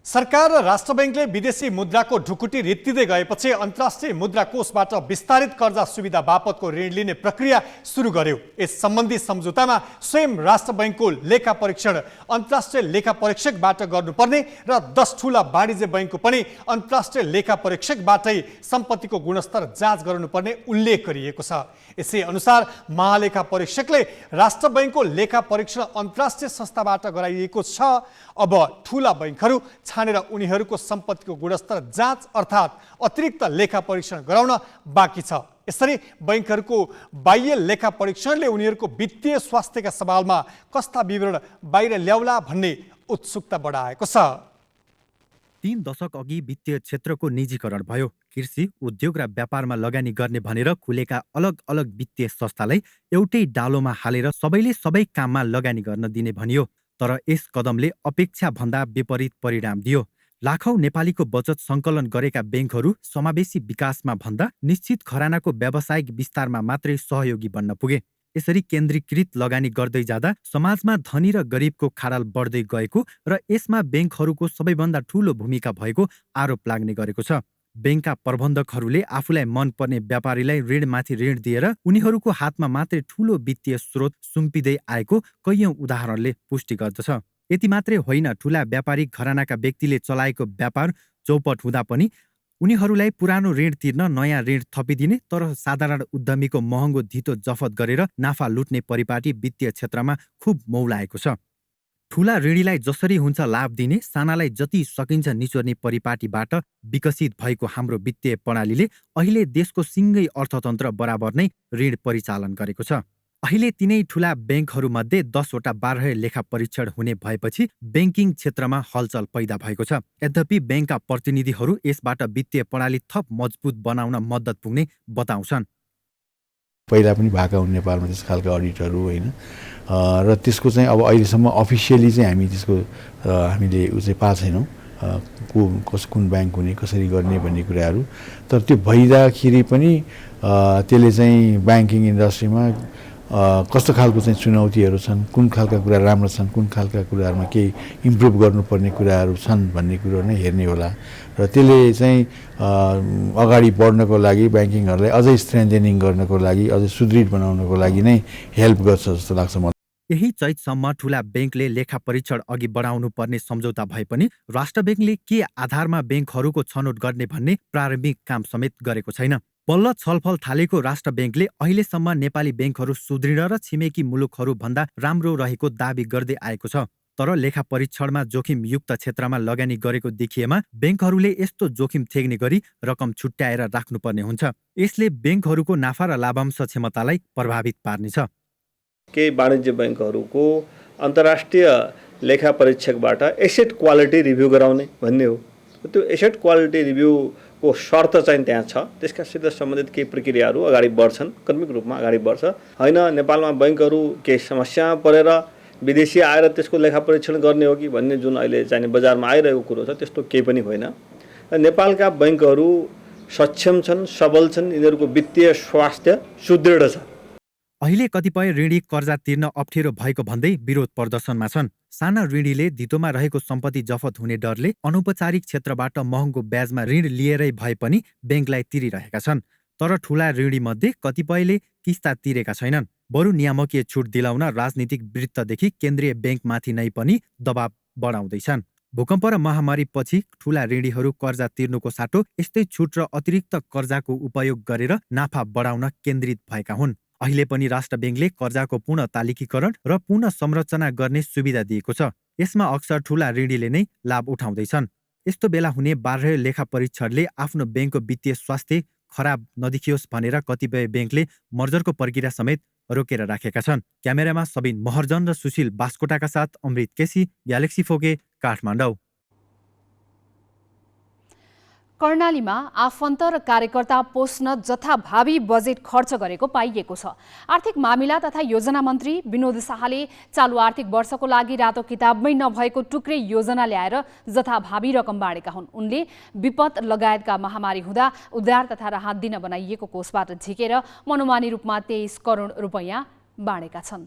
सरकार र राष्ट्र बैंकले विदेशी मुद्राको ढुकुटी रित्तिदै गएपछि अन्तर्राष्ट्रिय मुद्रा कोषबाट विस्तारित कर्जा सुविधा बापतको ऋण लिने प्रक्रिया सुरु गर्यो। यस सम्बन्धी सम्झौतामा स्वयं राष्ट्र बैंकको लेखा परीक्षण अन्तर्राष्ट्रिय लेखा परीक्षकबाट गर्नुपर्ने र 10 ठूला वाणिज्य बैंकको पनि अन्तर्राष्ट्रिय लेखा परीक्षकबाटै सम्पत्तिको गुणस्तर जाँच गर्नुपर्ने उल्लेख गरिएको छ। यसै अनुसार महालेखा परीक्षकले राष्ट्र बैंकको लेखा परीक्षण अन्तर्राष्ट्रिय संस्थाबाट गराइएको छ। अब ठूला बैंकहरू छानेर उनीहरूको सम्पत्तिको गुणस्तर जाँच अर्थात् अतिरिक्त लेखा परीक्षण गराउन बाँकी छ। यसरी बैंकहरूको बाह्य लेखा परीक्षणले उनीहरूको वित्तीय स्वास्थ्यका सवालमा कस्ता विवरण बाहिर ल्याउला भन्ने उत्सुकता बढाएको छ। 3 दशक अघि वित्तीय क्षेत्रको निजीकरण भयो। कृषि, उद्योग र व्यापारमा लगानी गर्ने भनेर खुलेका अलग अलग वित्तीय संस्थालाई एउटै डालोमा हालेर सबैले सबै काममा लगानी गर्न दिने भनियो। तर यस कदमले अपेक्षाभन्दा विपरीत परिणाम दियो। लाखौं नेपालीको बचत सङ्कलन गरेका ब्याङ्कहरू समावेशी विकासमा भन्दा निश्चित खरानाको व्यावसायिक विस्तारमा मात्रै सहयोगी बन्न पुगे। यसरी केन्द्रीकृत लगानी गर्दै जाँदा समाजमा धनी र गरिबको खाडल बढ्दै गएको र यसमा ब्याङ्कहरूको सबैभन्दा ठूलो भूमिका भएको आरोप लाग्ने गरेको छ। ब्याङ्कका प्रबन्धकहरूले आफूलाई मनपर्ने व्यापारीलाई ऋणमाथि ऋण दिएर उनीहरूको हातमा मात्रै ठूलो वित्तीय स्रोत सुम्पिँदै आएको कैयौं उदाहरणले पुष्टि गर्दछ। यति मात्रै होइन, ठूला व्यापारिक घरानाका व्यक्तिले चलाएको व्यापार चौपट हुँदा पनि उनीहरूलाई पुरानो ऋण तिर्न नयाँ ऋण थपिदिने तर साधारण उद्यमीको महँगो धितो जफत गरेर नाफा लुट्ने परिपाटी वित्तीय क्षेत्रमा खुब मौलाएको छ। ठूला ऋणीलाई जसरी हुन्छ लाभ दिने, सानालाई जति सकिन्छ निचोर्ने परिपाटीबाट विकसित भएको हाम्रो वित्तीय प्रणालीले अहिले देशको सिङ्गै अर्थतन्त्र बराबर नै ऋण परिचालन गरेको छ। अहिले तिनै ठूला ब्याङ्कहरूमध्ये 10 वटा 12 लेखा परीक्षण हुने भएपछि ब्याङ्किङ क्षेत्रमा हलचल पैदा भएको छ। यद्यपि ब्याङ्कका प्रतिनिधिहरू यसबाट वित्तीय प्रणाली थप मजबुत बनाउन मद्दत पुग्ने बताउँछन्। पहिला पनि भएका हुन् नेपालमा त्यस खालका अडिटहरू होइन, र त्यसको चाहिँ अब अहिलेसम्म अफिसियली चाहिँ हामी त्यसको हामीले उ चाहिँ पाएको छैनौँ कुन ब्याङ्क हुने कसरी गर्ने भन्ने कुराहरू। तर त्यो भइदाखेरि पनि त्यसले चाहिँ ब्याङ्किङ इन्डस्ट्रीमा कस्तो खालको चाहिँ चुनौतीहरू छन्, कुन खालका कुरा राम्रो छन्, कुन खालका कुराहरूमा केही इम्प्रुभ गर्नुपर्ने कुराहरू छन् भन्ने कुरो नै हेर्ने होला। र त्यसले चाहिँ अगाडि बढ्नको लागि ब्याङ्किङहरूलाई अझै स्ट्रेन्थेनिङ गर्नको लागि, अझै सुदृढ बनाउनको लागि नै हेल्प गर्छ जस्तो लाग्छ मलाई। यही चैतसम्म ठूला ब्याङ्कले लेखा परीक्षण अघि बढाउनु पर्ने सम्झौता भए पनि राष्ट्र ब्याङ्कले के आधारमा ब्याङ्कहरूको छनौट गर्ने भन्ने प्रारम्भिक काम समेत गरेको छैन। बल्ल छलफल थालेको राष्ट्र ब्याङ्कले अहिलेसम्म नेपाली ब्याङ्कहरू सुदृढ र छिमेकी मुलुकहरू भन्दा राम्रो रहेको दावी गर्दै आएको छ। तर लेखा परीक्षणमा जोखिमयुक्त क्षेत्रमा लगानी गरेको देखिएमा ब्याङ्कहरूले यस्तो जोखिम थेग्ने गरी रकम छुट्याएर राख्नुपर्ने हुन्छ। यसले ब्याङ्कहरूको नाफा र लाभांश क्षमतालाई प्रभावित पार्नेछ। केही वाणिज्य ब्याङ्कहरूको अन्तर्राष्ट्रिय लेखा परीक्षकबाट एसेट क्वालिटी रिभ्यू गराउने भन्ने हो। त्यो एसेट क्वालिटी रिभ्यूको शर्त चाहिँ त्यहाँ छ। त्यसकासित सम्बन्धित केही प्रक्रियाहरू अगाडि बढ्छन्, क्रमिक रूपमा अगाडि बढ्छ। होइन नेपालमा ब्याङ्कहरू केही समस्यामा परेर विदेशी आएर त्यसको लेखा परीक्षण गर्ने हो कि भन्ने जुन अहिले चाहिँ बजारमा आइरहेको कुरो छ, त्यस्तो केही पनि होइन। नेपालका ब्याङ्कहरू सक्षम छन्, सबल छन्, यिनीहरूको वित्तीय स्वास्थ्य सुदृढ छ। अहिले कतिपय ऋणी कर्जा तिर्न अप्ठ्यारो भएको भन्दै विरोध प्रदर्शनमा छन्। साना ऋणीले धितोमा रहेको सम्पत्ति जफत हुने डरले अनौपचारिक क्षेत्रबाट महँगो ब्याजमा ऋण लिएरै भए पनि ब्याङ्कलाई तिरिरहेका छन्। तर ठूला ऋणीमध्ये कतिपयले किस्ता तिरेका छैनन्। बरु नियामकीय छुट दिलाउन राजनीतिक वृत्तदेखि केन्द्रीय ब्याङ्कमाथि नै पनि दबाव बढाउँदैछन्। भूकम्प र महामारीपछि ठूला ऋणीहरू कर्जा तिर्नुको साटो यस्तै छुट र अतिरिक्त कर्जाको उपयोग गरेर नाफा बढाउन केन्द्रित भएका हुन्। अहिले पनि राष्ट्र ब्याङ्कले कर्जाको पुनः तालिकीकरण र पुनः संरचना गर्ने सुविधा दिएको छ। यसमा अक्सर ठूला ऋणीले नै लाभ उठाउँदैछन्। यस्तो बेला हुने 12 लेखा परीक्षणले आफ्नो ब्याङ्कको वित्तीय स्वास्थ्य खराब नदेखियोस् भनेर कतिपय ब्याङ्कले मर्जरको प्रक्रिया समेत रोकेर राखेका छन्। क्यामेरामा सबिन महर्जन र सुशील बास्कोटाका साथ अमृत केसी, ग्यालेक्सी फोके, काठमाडौँ। कर्णालीमा आफन्त र कार्यकर्ता पोस्न जथाभावी बजेट खर्च गरेको पाइएको छ। आर्थिक मामिला तथा योजना मन्त्री विनोद शाहले चालु आर्थिक वर्षको लागि रातो किताबमै नभएको टुक्रे योजना ल्याएर जथाभावी रकम बाँडेका हुन्। उनले विपद लगायतका महामारी हुँदा उद्धार तथा राहत दिन बनाइएको कोषबाट झिकेर मनोमानी रूपमा 23 करोड रुपैयाँ बाँडेका छन्।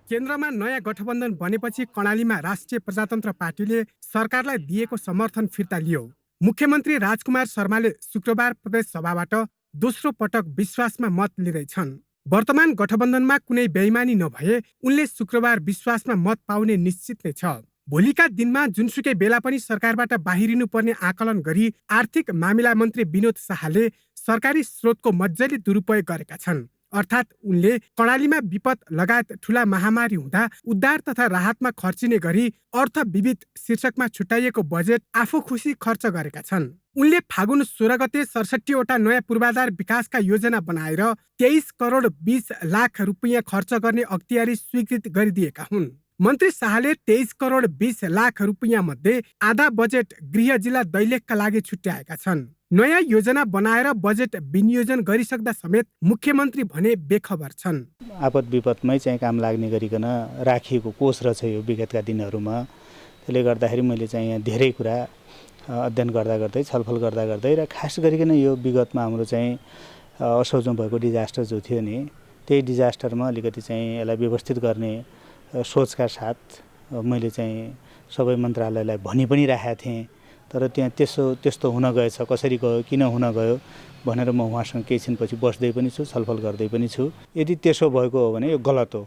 केन्द्रमा नयाँ गठबन्धन बनेपछि कर्णालीमा राष्ट्रिय प्रजातन्त्र पार्टीले सरकारलाई दिएको समर्थन फिर्ता लियो। मुख्यमन्त्री राजकुमार शर्माले शुक्रबार प्रदेश सभाबाट दोस्रो पटक विश्वासमा मत लिँदैछन्। वर्तमान गठबन्धनमा कुनै बेइमानी नभए उनले शुक्रबार विश्वासमा मत पाउने निश्चित नै छ। भोलिका दिनमा जुनसुकै बेला पनि सरकारबाट बाहिरिनु पर्ने आकलन गरी आर्थिक मामिला मन्त्री विनोद शाहले सरकारी स्रोतको मजाले दुरुपयोग गरेका छन्। अर्थात् उनले कर्णालीमा विपद लगायत ठूला महामारी हुँदा उद्धार तथा राहतमा खर्चिने गरी अर्थ विविध शीर्षकमा छुट्याइएको बजेट आफू खुसी खर्च गरेका छन्। उनले फागुन 16 गते 67 वटा नयाँ पूर्वाधार विकासका योजना बनाएर 23 करोड 20 लाख रुपैयाँ खर्च गर्ने अख्तियारी स्वीकृत गरिदिएका हुन्। मन्त्री शाहले 23 करोड 20 लाख रुपैयाँ मध्ये आधा बजेट गृह जिल्ला दैलेखका लागि छुट्याएका छन्। नयाँ योजना बनाएर बजेट विनियोजन गरिसक्दा समेत मुख्यमन्त्री भने बेखबर छन्। आपद विपदमै चाहिँ काम लाग्ने गरिकन राखिएको कोष रहेछ यो विगतका दिनहरूमा। त्यसले गर्दाखेरि मैले चाहिँ यहाँ धेरै कुरा अध्ययन गर्दा गर्दै छलफल गर्दा गर्दै र खास गरिकन यो विगतमा हाम्रो चाहिँ असोजमा भएको डिजास्टर जो थियो नि, त्यही डिजास्टरमा अलिकति चाहिँ यसलाई व्यवस्थित गर्ने सोचका साथ मैले चाहिँ सबै मन्त्रालयलाई भनि पनि राखेका थिएँ। तर त्यहाँ त्यस्तो हुन गएछ, कसरी गयो, किन हुन गयो भनेर म उहाँसँग केही छिनपछि बस्दै पनि छु, छलफल गर्दै पनि छु। यदि त्यसो भएको हो भने यो गलत हो,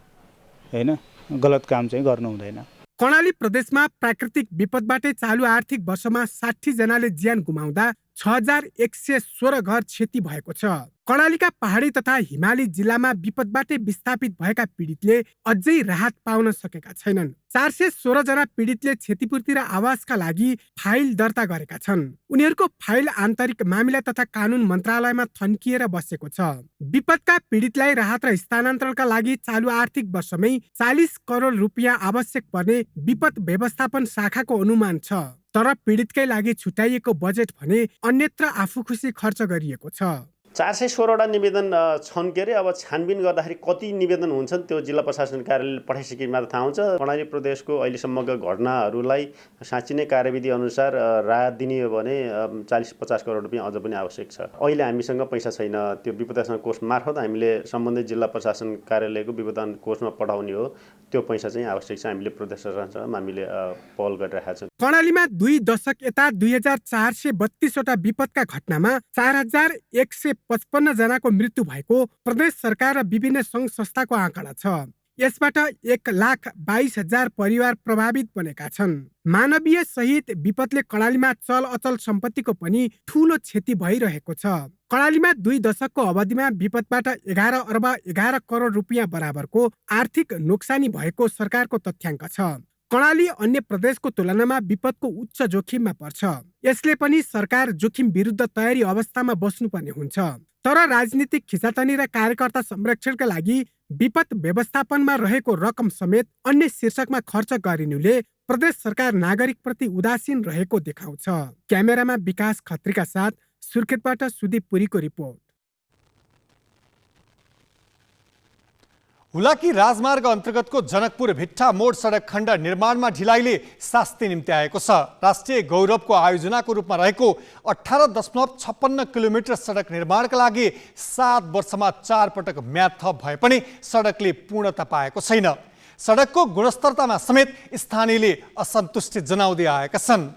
होइन, गलत काम चाहिँ गर्नु हुँदैन। कर्णाली प्रदेशमा प्राकृतिक विपदबाटै चालु आर्थिक वर्षमा 60 जनाले ज्यान गुमाउँदा 6116 घर क्षति भएको छ। कर्णालीका पहाडी तथा हिमाली जिल्लामा विपदबाटै विस्थापित भएका पीडितले अझै राहत पाउन सकेका छैनन्। 416 जना पीडितले क्षतिपूर्ति र आवासका लागि फाइल दर्ता गरेका छन्। उनीहरूको फाइल आन्तरिक मामिला तथा कानुन मन्त्रालयमा थन्किएर बसेको छ। विपदका पीडितलाई राहत र स्थानान्तरणका लागि चालु आर्थिक वर्षमै 40 करोड रुपियाँ आवश्यक पर्ने विपद व्यवस्थापन शाखाको अनुमान छ। तर पीडितकै लागि छुट्याइएको बजेट भने अन्यत्र आफू खुसी खर्च गरिएको छ। 416वटा निवेदन छन् के अरे। अब छानबिन गर्दाखेरि कति निवेदन हुन्छन् त्यो जिल्ला प्रशासन कार्यालयले पठाइसके मात्र थाहा हुन्छ। कर्णाली प्रदेशको अहिलेसम्मका घटनाहरूलाई साँच्चै नै कार्यविधि अनुसार राहत दिने हो भने 40-50 करोड रुपियाँ अझ पनि आवश्यक छ। अहिले हामीसँग पैसा छैन। त्यो विपदासन कोष मार्फत हामीले सम्बन्धित जिल्ला प्रशासन कार्यालयको विपदासन कोषमा पठाउने हो। त्यो पैसा चाहिँ आवश्यक छ। हामीले प्रदेश सरकारसँग हामीले पहल गरिरहेका छौँ। कर्णालीमा 2 दशक यता 2432 वटा विपदका घटनामा 4155 जनाको मृत्यु भएको प्रदेश सरकार र विभिन्न सङ्घ संस्थाको आँकडा छ। यसबाट 1,22,000 परिवार प्रभावित बनेका छन्। मानवीय सहित विपदले कर्णालीमा चल अचल सम्पत्तिको पनि ठूलो क्षति भइरहेको छ। कर्णालीमा 2 दशकको अवधिमा विपदबाट 11 अर्ब 11 करोड रुपियाँ बराबरको आर्थिक नोक्सानी भएको सरकारको तथ्याङ्क छ। कर्णाली अन्य प्रदेशको तुलनामा विपदको उच्च जोखिममा पर्छ। यसले पनि सरकार जोखिम विरुद्ध तयारी अवस्थामा बस्नुपर्ने हुन्छ। तर राजनीतिक खिचातानी र कार्यकर्ता संरक्षणका लागि विपद व्यवस्थापनमा रहेको रकम समेत अन्य शीर्षकमा खर्च गरिनुले प्रदेश सरकार नागरिकप्रति उदासीन रहेको देखाउँछ। क्यामेरामा विकास खत्रीका साथ सुर्खेतबाट सुदीप पुरीको रिपोर्ट। हुलाकी राजमार्ग अन्तर्गतको जनकपुर भिट्टा मोड सडक खण्ड निर्माणमा ढिलाइले शास्ति निम्ति आएको छ। राष्ट्रिय गौरवको आयोजनाको रूपमा रहेको 18.56 किलोमिटर सडक निर्माणका लागि 7 वर्षमा 4 पटक म्याद थप भए पनि सडकले पूर्णता पाएको छैन। सडकको गुणस्तरतामा समेत स्थानीयले असन्तुष्टि जनाउँदै आएका छन्।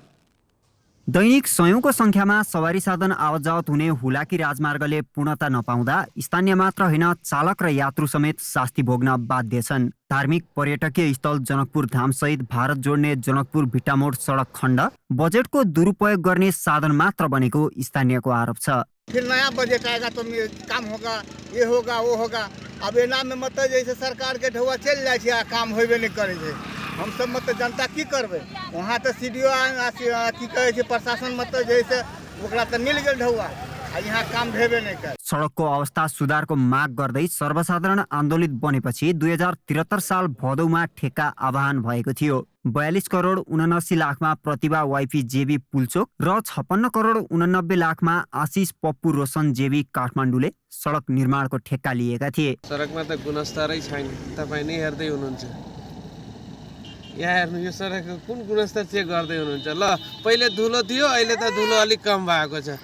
दैनिक सयौंको संख्यामा सवारी साधन आवत जावत हुने हुलाकी राजमार्गले पूर्णता नपाउँदा स्थानीय मात्र होइन चालक र यात्रु समेत शास्ति भोग्न बाध्य छन्। धार्मिक पर्यटकीय स्थल जनकपुर धाम सहित भारत जोड्ने जनकपुर भिट्टामोड सडक खण्ड बजेटको दुरुपयोग गर्ने साधन मात्र बनेको स्थानीयको आरोप छ। फिर नया बजट आएगा तो काम होगा, ये होगा, वो होगा। अब एना में मतलब जैसे सरकार के ढौआ चल जाए छै, काम होबे नहीं करे छै। हम सब मतलब जनता की करबे। वहाँ तो सीडीओ की कहे छै प्रशासन मतलब जैसे ओकरा त मिल गेल ढौआ, यहाँ काम भेबे नहीं करे। सडकको अवस्था सुधारको माग गर्दै सर्वसाधारण आन्दोलित बनेपछि 2073 साल भदौमा ठेक्का आह्वान भएको थियो। 42 करोड 79 लाखमा प्रतिभा वाइपी जेबी पुल्चोक र 56 करोड 89 लाखमा आशिष पप्पू रोशन जेबी काठमाडौँले सडक निर्माणको ठेक्का लिएका थिए। सडकमा त गुणस्तरै छैन, तपाईँ नै हेर्दै हुनुहुन्छ। यहाँ हेर्नु, यो सडकको कुन गुणस्तर चेक गर्दै हुनुहुन्छ? ल पहिले धुलो थियो, अहिले त धुलो अलिक कम भएको छ।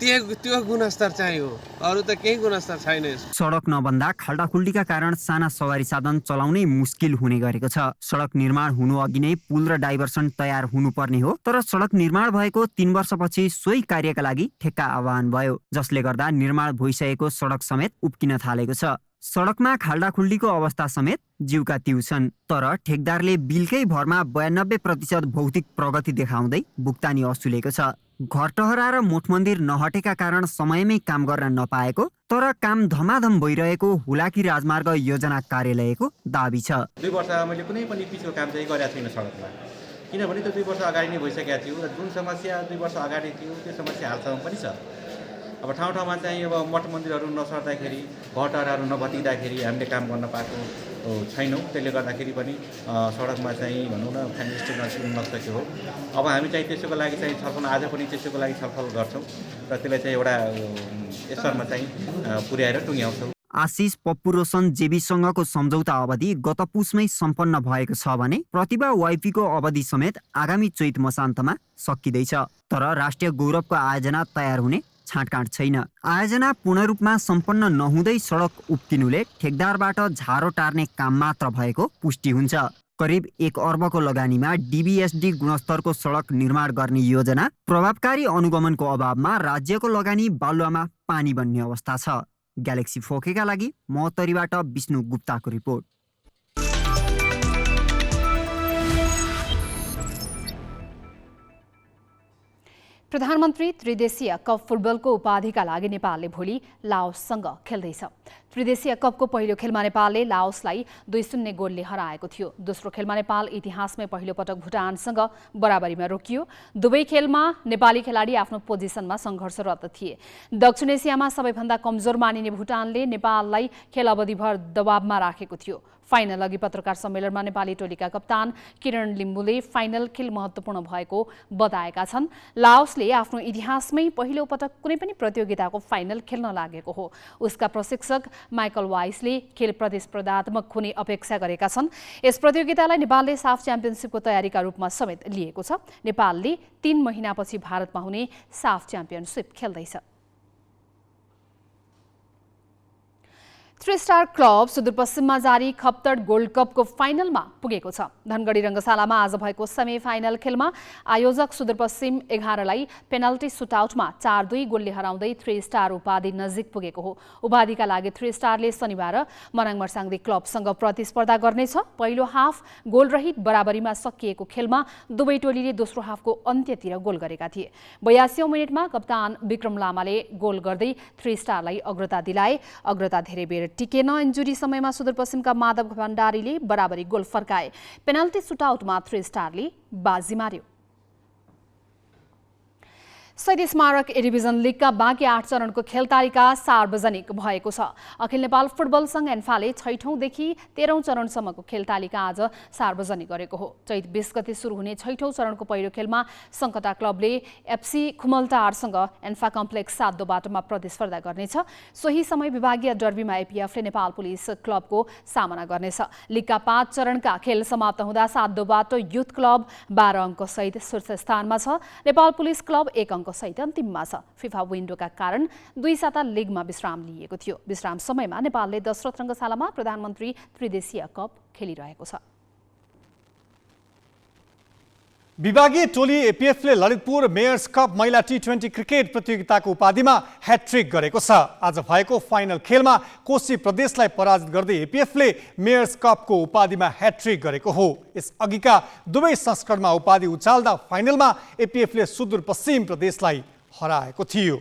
त्यो गुणस्तर चाहिँ हो, अरू त केही गुणस्तर छैन। सडक नबन्दा खाल्डाखुल्डीका कारण साना सवारी साधन चलाउनै मुस्किल हुने गरेको छ। सडक निर्माण हुनु अघि नै पुल र डाइभर्सन तयार हुनुपर्ने हो, तर सडक निर्माण भएको 3 वर्षपछि सोही कार्यका लागि ठेक्का आह्वान भयो, जसले गर्दा निर्माण भइसकेको सडक समेत उब्किन थालेको छ। सडकमा खाल्डाखुल्डीको अवस्था समेत जिउका तिउ छन्। तर ठेकदारले बिलकै भरमा 92% भौतिक प्रगति देखाउँदै भुक्तानी असुलेको छ। घरटहरा र मठ मन्दिर नहटेका कारण समयमै काम गर्न नपाएको तर काम धमाधम भइरहेको हुलाकी राजमार्ग योजना कार्यालयको दाबी छ। 2 वर्ष मैले कुनै पनि पिछो काम चाहिँ गरेको छैन सडकमा, किनभने त्यो 2 वर्ष अगाडि नै भइसकेको थियो र जुन समस्या 2 वर्ष अगाडि थियो त्यो समस्या हालसम्म पनि छ। अब ठाउँ ठाउँमा चाहिँ अब मठ मन्दिरहरू नसर्दाखेरि, घरटहराहरू नभत्किँदाखेरि हामीले काम गर्न पाएको छैनौँ। त्यसले गर्दाखेरि पनि सडकमा चाहिँ भनौँ न फ्यान्टिस्टिक नसकेको हो। अब हामी चाहिँ त्यसैको लागि चाहिँ छलफल आज पनि त्यसैको लागि छलफल गर्छौँ र त्यसलाई चाहिँ एउटा स्तरमा चाहिँ पुर्याएर टुङ्ग्याउँछौँ। आशिष पप्पू रोशन जेबीसँगको सम्झौता अवधि गत पुसमै सम्पन्न भएको छ भने प्रतिभा वाइपीको अवधि समेत आगामी चैत मसान्तमा सकिँदैछ। तर राष्ट्रिय गौरवको आयोजना तयार हुने छाँटकाँट छैन। आयोजना पूर्ण रूपमा सम्पन्न नहुँदै सडक उप्किनुले ठेकदारबाट झारो टार्ने काम मात्र भएको पुष्टि हुन्छ। करिब 1 अर्बको लगानीमा डीबीएसडी गुणस्तरको सडक निर्माण गर्ने योजना प्रभावकारी अनुगमनको अभावमा राज्यको लगानी बालुवामा पानी बन्ने अवस्था छ। ग्यालेक्सी फोकेका लागि महोत्तरीबाट विष्णु गुप्ताको रिपोर्ट। प्रधानमन्त्री त्रिदेशीय कप फुटबलको उपाधिका लागि नेपालले भोलि लाओससँग खेल्दैछ। त्रिदेशीय कपको पहिलो खेलमा नेपालले लाओसलाई 2-0 गोलले हराएको थियो। दोस्रो खेलमा नेपाल इतिहासमै पहिलो पटक भुटानसँग बराबरीमा रोकियो। दुवै खेलमा नेपाली खेलाडी आफ्नो पोजिसनमा सङ्घर्षरत थिए। दक्षिण एसियामा सबैभन्दा कमजोर मानिने भुटानले नेपाललाई खेल अवधिभर दबावमा राखेको थियो। फाइनल अघि पत्रकार सम्मेलनमा नेपाली टोलीका कप्तान किरण लिम्बुले फाइनल खेल महत्त्वपूर्ण भएको बताएका छन्। लाओसले आफ्नो इतिहासमै पहिलो पटक कुनै पनि प्रतियोगिताको फाइनल खेल्न लागेको हो। उसका प्रशिक्षक माइकल वाइसले खेल प्रतिस्पर्धात्मक हुने अपेक्षा गरेका छन्। यस प्रतियोगितालाई नेपालले साफ च्याम्पियनसिपको तयारीका रूपमा समेत लिएको छ। नेपालले 3 महिनापछि भारतमा हुने साफ च्याम्पियनसिप खेल्दैछ। 3 स्टार क्लब सुदूरपश्चिममा जारी खप्तड गोल्ड कपको फाइनलमा पुगेको छ। धनगढी रङ्गशालामा आज भएको सेमी फाइनल खेलमा आयोजक सुदूरपश्चिम 11लाई पेनल्टी सुटआउटमा 4-2 गोलले हराउँदै 3 स्टार उपाधि नजिक पुगेको हो। उपाधिका लागि 3 स्टारले शनिबार मनाङ मर्साङदी क्लबसँग प्रतिस्पर्धा गर्नेछ। पहिलो हाफ गोलरहित बराबरीमा सकिएको खेलमा दुवै टोलीले दोस्रो हाफको अन्त्यतिर गोल गरेका थिए। 82औं मिनेटमा कप्तान विक्रम लामाले गोल गर्दै 3 स्टारलाई अग्रता दिलाए। अग्रता धेरै बेर टिकेन। इन्जुरी समयमा सुदूरपश्चिमका माधव भण्डारीले बराबरी गोल फर्काए। पेनल्टी सुटआउटमा 3 स्टारले बाजी मार्यो। शहीद स्मारक ए डिभिजन लिगका बाँकी 8 चरणको खेल तालिका सार्वजनिक भएको छ। अखिल नेपाल फुटबल संघ एन्फाले 6औंदेखि 13औं चरणसम्मको खेल तालिका आज सार्वजनिक गरेको हो। चैत 20 गते सुरु हुने 6औं चरणको पहिलो खेलमा सङ्कटा क्लबले एफसी खुमलटारसँग एन्फा कम्प्लेक्स 7-2 बाटोमा प्रतिस्पर्धा गर्नेछ। सोही समय विभागीय डर्बीमा एपीएफले नेपाल पुलिस क्लबको सामना गर्नेछ। लिगका 5 चरणका खेल समाप्त हुँदा 7-2 बाटो युथ क्लब 12 अङ्कसहित शीर्ष स्थानमा छ। नेपाल पुलिस क्लब 1 अङ्क सहित अन्तिममा छ। फिफा विन्डोका कारण 2 साता लिगमा विश्राम लिएको थियो। विश्राम समयमा नेपालले दशरथ रङ्गशालामा प्रधानमन्त्री त्रिदेशीय कप खेलिरहेको छ। विभागीय टोली एपीएफले ललितपुर मेयर्स कप महिला टी20 क्रिकेट प्रतियोगिताको उपाधिमा ह्याट्रिक गरेको छ। आज भएको फाइनल खेलमा कोशी प्रदेशलाई पराजित गर्दै एपीएफले मेयर्स कपको उपाधिमा ह्याट्रिक गरेको हो। यस अघिका दुवै संस्करणमा उपाधि उचाल्दा फाइनलमा एपीएफले सुदूरपश्चिम प्रदेशलाई हराएको थियो।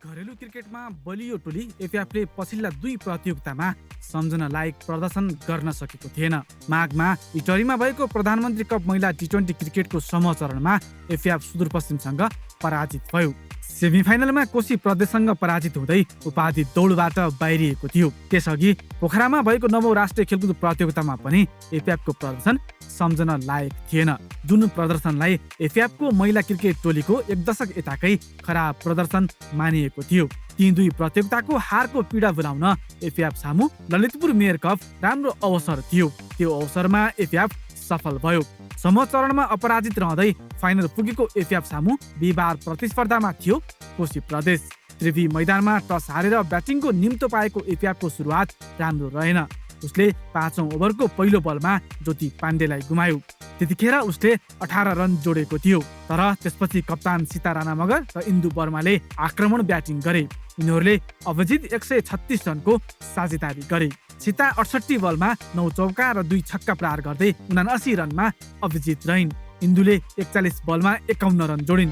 घरेलु क्रिकेटमा बलियो टोली एपीएफले पछिल्ला 2 प्रतियोगितामा सम्झन लायक प्रदर्शन गर्न सकेको थिएन। माघमा इटरीमा भएको प्रधानमन्त्री कप महिला टी20 क्रिकेटको समूह चरणमा एपीएफ सुदूरपश्चिमसँग पराजित भयो। सेमिफाइनलमा कोशी प्रदेशसँग पराजित हुँदै उपाधि दौडबाट बाहिरिएको थियो। त्यसअघि पोखरामा भएको 9औं राष्ट्रिय खेलकुद प्रतियोगितामा पनि एपीएफको प्रदर्शन सम्झन लायक थिएन। जुन प्रदर्शनलाई एपीएफको महिला क्रिकेट टोलीको 1 दशक यताकै खराब प्रदर्शन मानिएको थियो। ती 2 प्रतियोगिताको हारको पीडा भुलाउन एपीएफ सामु ललितपुर मेयर कप राम्रो अवसर थियो। त्यो अवसरमा एपीएफ सफल भयो। समूह चरणमा अपराजित रहँदै फाइनल पुगेको एपीएफ सामु बिहिबार प्रतिस्पर्धामा थियो कोशी प्रदेश। त्रिवी मैदानमा टस हारेर ब्याटिङको निम्तो पाएको एपीएफको सुरुवात राम्रो रहेन। उसले 5औं ओभरको पहिलो बलमा ज्योति पाण्डेलाई गुमायो। त्यतिखेर उसले 18 रन जोडेको थियो। तर त्यसपछि कप्तान सीता राणा मगर र इन्दु वर्माले आक्रमण ब्याटिङ गरे। यिनीहरूले अभिजित 136 रनको साझेदारी गरे। सीता 68 बलमा 9 चौका र 2 छक्का प्रहार गर्दै 79 रनमा अभिजित रहिन्। इन्दुले 41 बलमा 51 रन जोडिन्।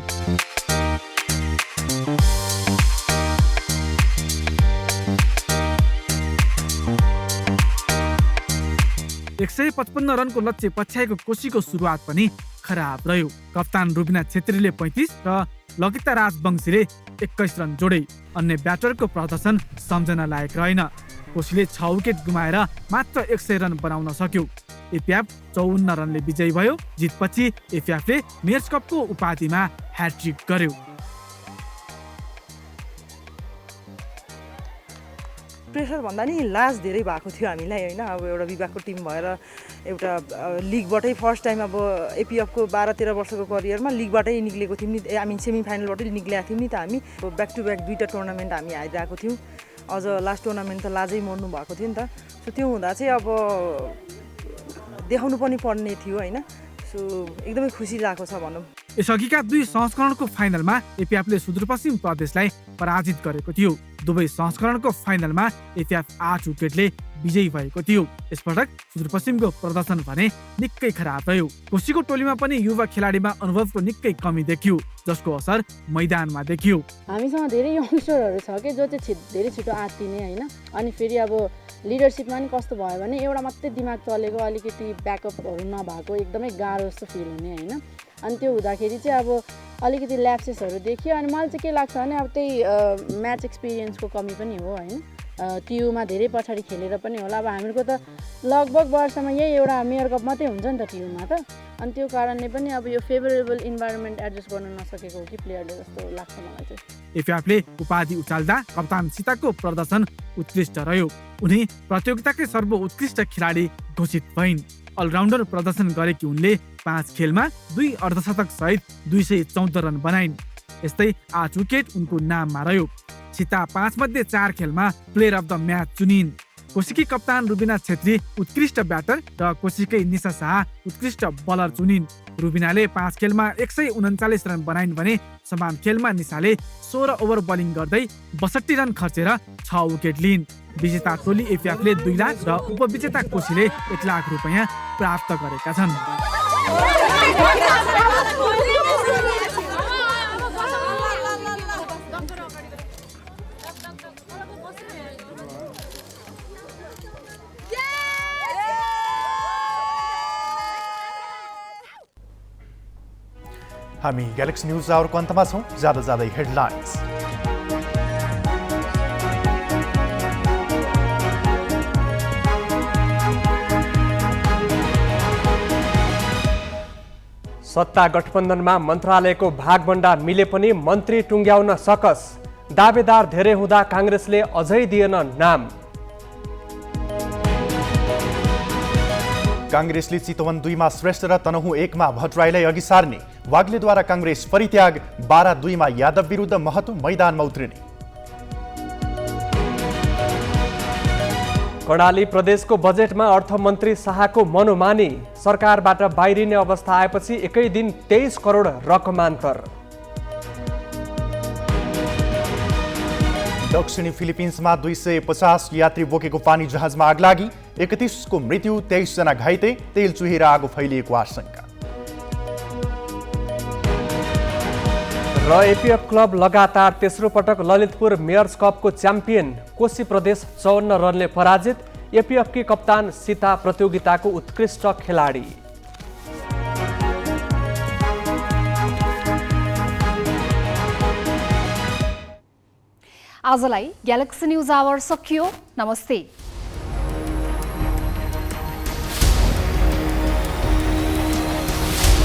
155 रनको लक्ष्य पछ्याएको कोशीको सुरुवात पनि खराब रह्यो। कप्तान रुबिना छेत्रीले 35 र लकिता राजवंशीले 21 रन जोडे। अन्य ब्याटरको प्रदर्शन सम्झन लायक रहेन। कोशीले 6 विकेट गुमाएर मात्र 100 रन बनाउन सक्यो। एपिएफ 54 रनले विजयी भयो। जितपछि एपिएफले मेयर्स कपको उपाधिमा ह्याट्रिक गर्यो। प्रेसर भन्दा नि लाज धेरै भएको थियो हामीलाई होइन। अब एउटा विभागको टिम भएर एउटा लिगबाटै फर्स्ट टाइम अब एपिएफको 12-13 वर्षको करियरमा लिगबाटै निक्लेको थियौँ नि। सेमी फाइनलबाटै निक्लेका थियौँ नि त हामी। ब्याक टु ब्याक 2टा टुर्नामेन्ट हामी हारिरहेको थियौँ। अझ लास्ट टुर्नामेन्ट त लाजै मर्नु भएको थियो नि त। सो त्यो हुँदा चाहिँ अब देखाउनु पनि पर्ने थियो होइन। सो एकदमै खुसी लागेको छ भनौँ। यसअघिका 2 संस्करणको फाइनलमा एपिएफले सुदूरपश्चिम प्रदेशलाई पराजित गरेको थियो। दुवै संस्करणको फाइनलमा एपिएफ 8 विकेटले विजयी भएको थियो। यसपटक सुदूरपश्चिमको प्रदर्शन भने निकै खराब रह्यो। कोशीको टोलीमा पनि युवा खेलाडीमा अनुभवको निकै कमी देखियो, जसको असर मैदानमा देखियो। हामीसँग धेरै यङ्स्टरहरू छ कि जो चाहिँ धेरै छिटो आत्तिने होइन। अनि फेरि अब लिडरसिपमा नि कस्तो भयो भने एउटा मात्रै दिमाग चलेको, अलिकति ब्याकअपहरू नभएको एकदमै गाह्रो जस्तो फिल हुने होइन। अनि त्यो हुँदाखेरि चाहिँ अब अलिकति ल्याप्सेसहरू देखियो। अनि मलाई चाहिँ के लाग्छ भने अब त्यही म्याच एक्सपिरियन्सको कमी पनि हो होइन। टियुमा धेरै पछाडि खेलेर पनि होला। अब हामीहरूको त लगभग वर्षमा यही एउटा मेयर कप मात्रै हुन्छ नि त टियुमा त। अनि त्यो कारणले पनि अब यो फेभरेबल इन्भाइरोमेन्ट एडजस्ट गर्न नसकेको हो कि प्लेयरले जस्तो लाग्छ मलाई चाहिँ। एपिएफले उपाधि उचाल्दा कप्तान सीताको प्रदर्शन उत्कृष्ट रह्यो। उनी प्रतियोगिताकै सर्वोत्कृष्ट खेलाडी घोषित भइन्। अलराउन्डर प्रदर्शन गरेकी उनले 5 खेलमा 2 अर्धशतक सहित 214 रन बनाइन्। यस्तै 8 विकेट उनको नाममा रह्यो। सीता 5 मध्ये 4 खेलमा प्लेयर अफ द म्याच चुनिन्। कोशीकी कप्तान रुबिना छेत्री उत्कृष्ट ब्याटर र कोशीकै निशा शाह उत्कृष्ट बलर चुनिन्। रुबिनाले 5 खेलमा 139 रन बनाइन् भने समान खेलमा निशाले 16 ओभर बलिङ गर्दै 62 रन खर्चेर 6 विकेट लिइन्। विजेता टोली एपिएफले 2 लाख र उपविजेता कोशीले 1 लाख रुपैयाँ प्राप्त गरेका छन्। हामी ग्यालेक्सी न्यूज आवरको अन्तमा छौँ। जाँदै हेडलाइन्स। सत्ता गठबन्धनमा मन्त्रालयको भागभण्डा मिले पनि मन्त्री टुङ्ग्याउन सकस। दावेदार धेरै हुँदा काङ्ग्रेसले अझै दिएन नाम। काङ्ग्रेसले चितवन 2 मा श्रेष्ठ र तनहुँ 1 मा भट्टराईलाई अघि सार्ने। वाग्लेद्वारा काङ्ग्रेस परित्याग। 12-2 मा यादव विरुद्ध महतो मैदानमा उत्रिने। कर्णाली प्रदेशको बजेटमा अर्थमन्त्री शाहको मनोमानी। सरकारबाट बाहिरिने अवस्था आएपछि एकै दिन 23 करोड रकमान्तर। दक्षिणी फिलिपिन्समा 250 यात्री बोकेको पानी जहाजमा आगलागी। 31 को मृत्यु, 23 जना घाइते। तेल चुहेर आगो फैलिएको आशंका। र एपिएफ क्लब लगातार तेस्रो पटक ललितपुर मेयर्स कपको च्याम्पियन। कोशी प्रदेश 54 रनले पराजित। एपिएफकी कप्तान सीता प्रतियोगिताको उत्कृष्ट खेलाडी। आजलाई ग्यालेक्सी न्यूज आवर सकियो। नमस्ते।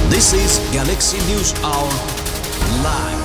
This is Galaxy News Hour Live.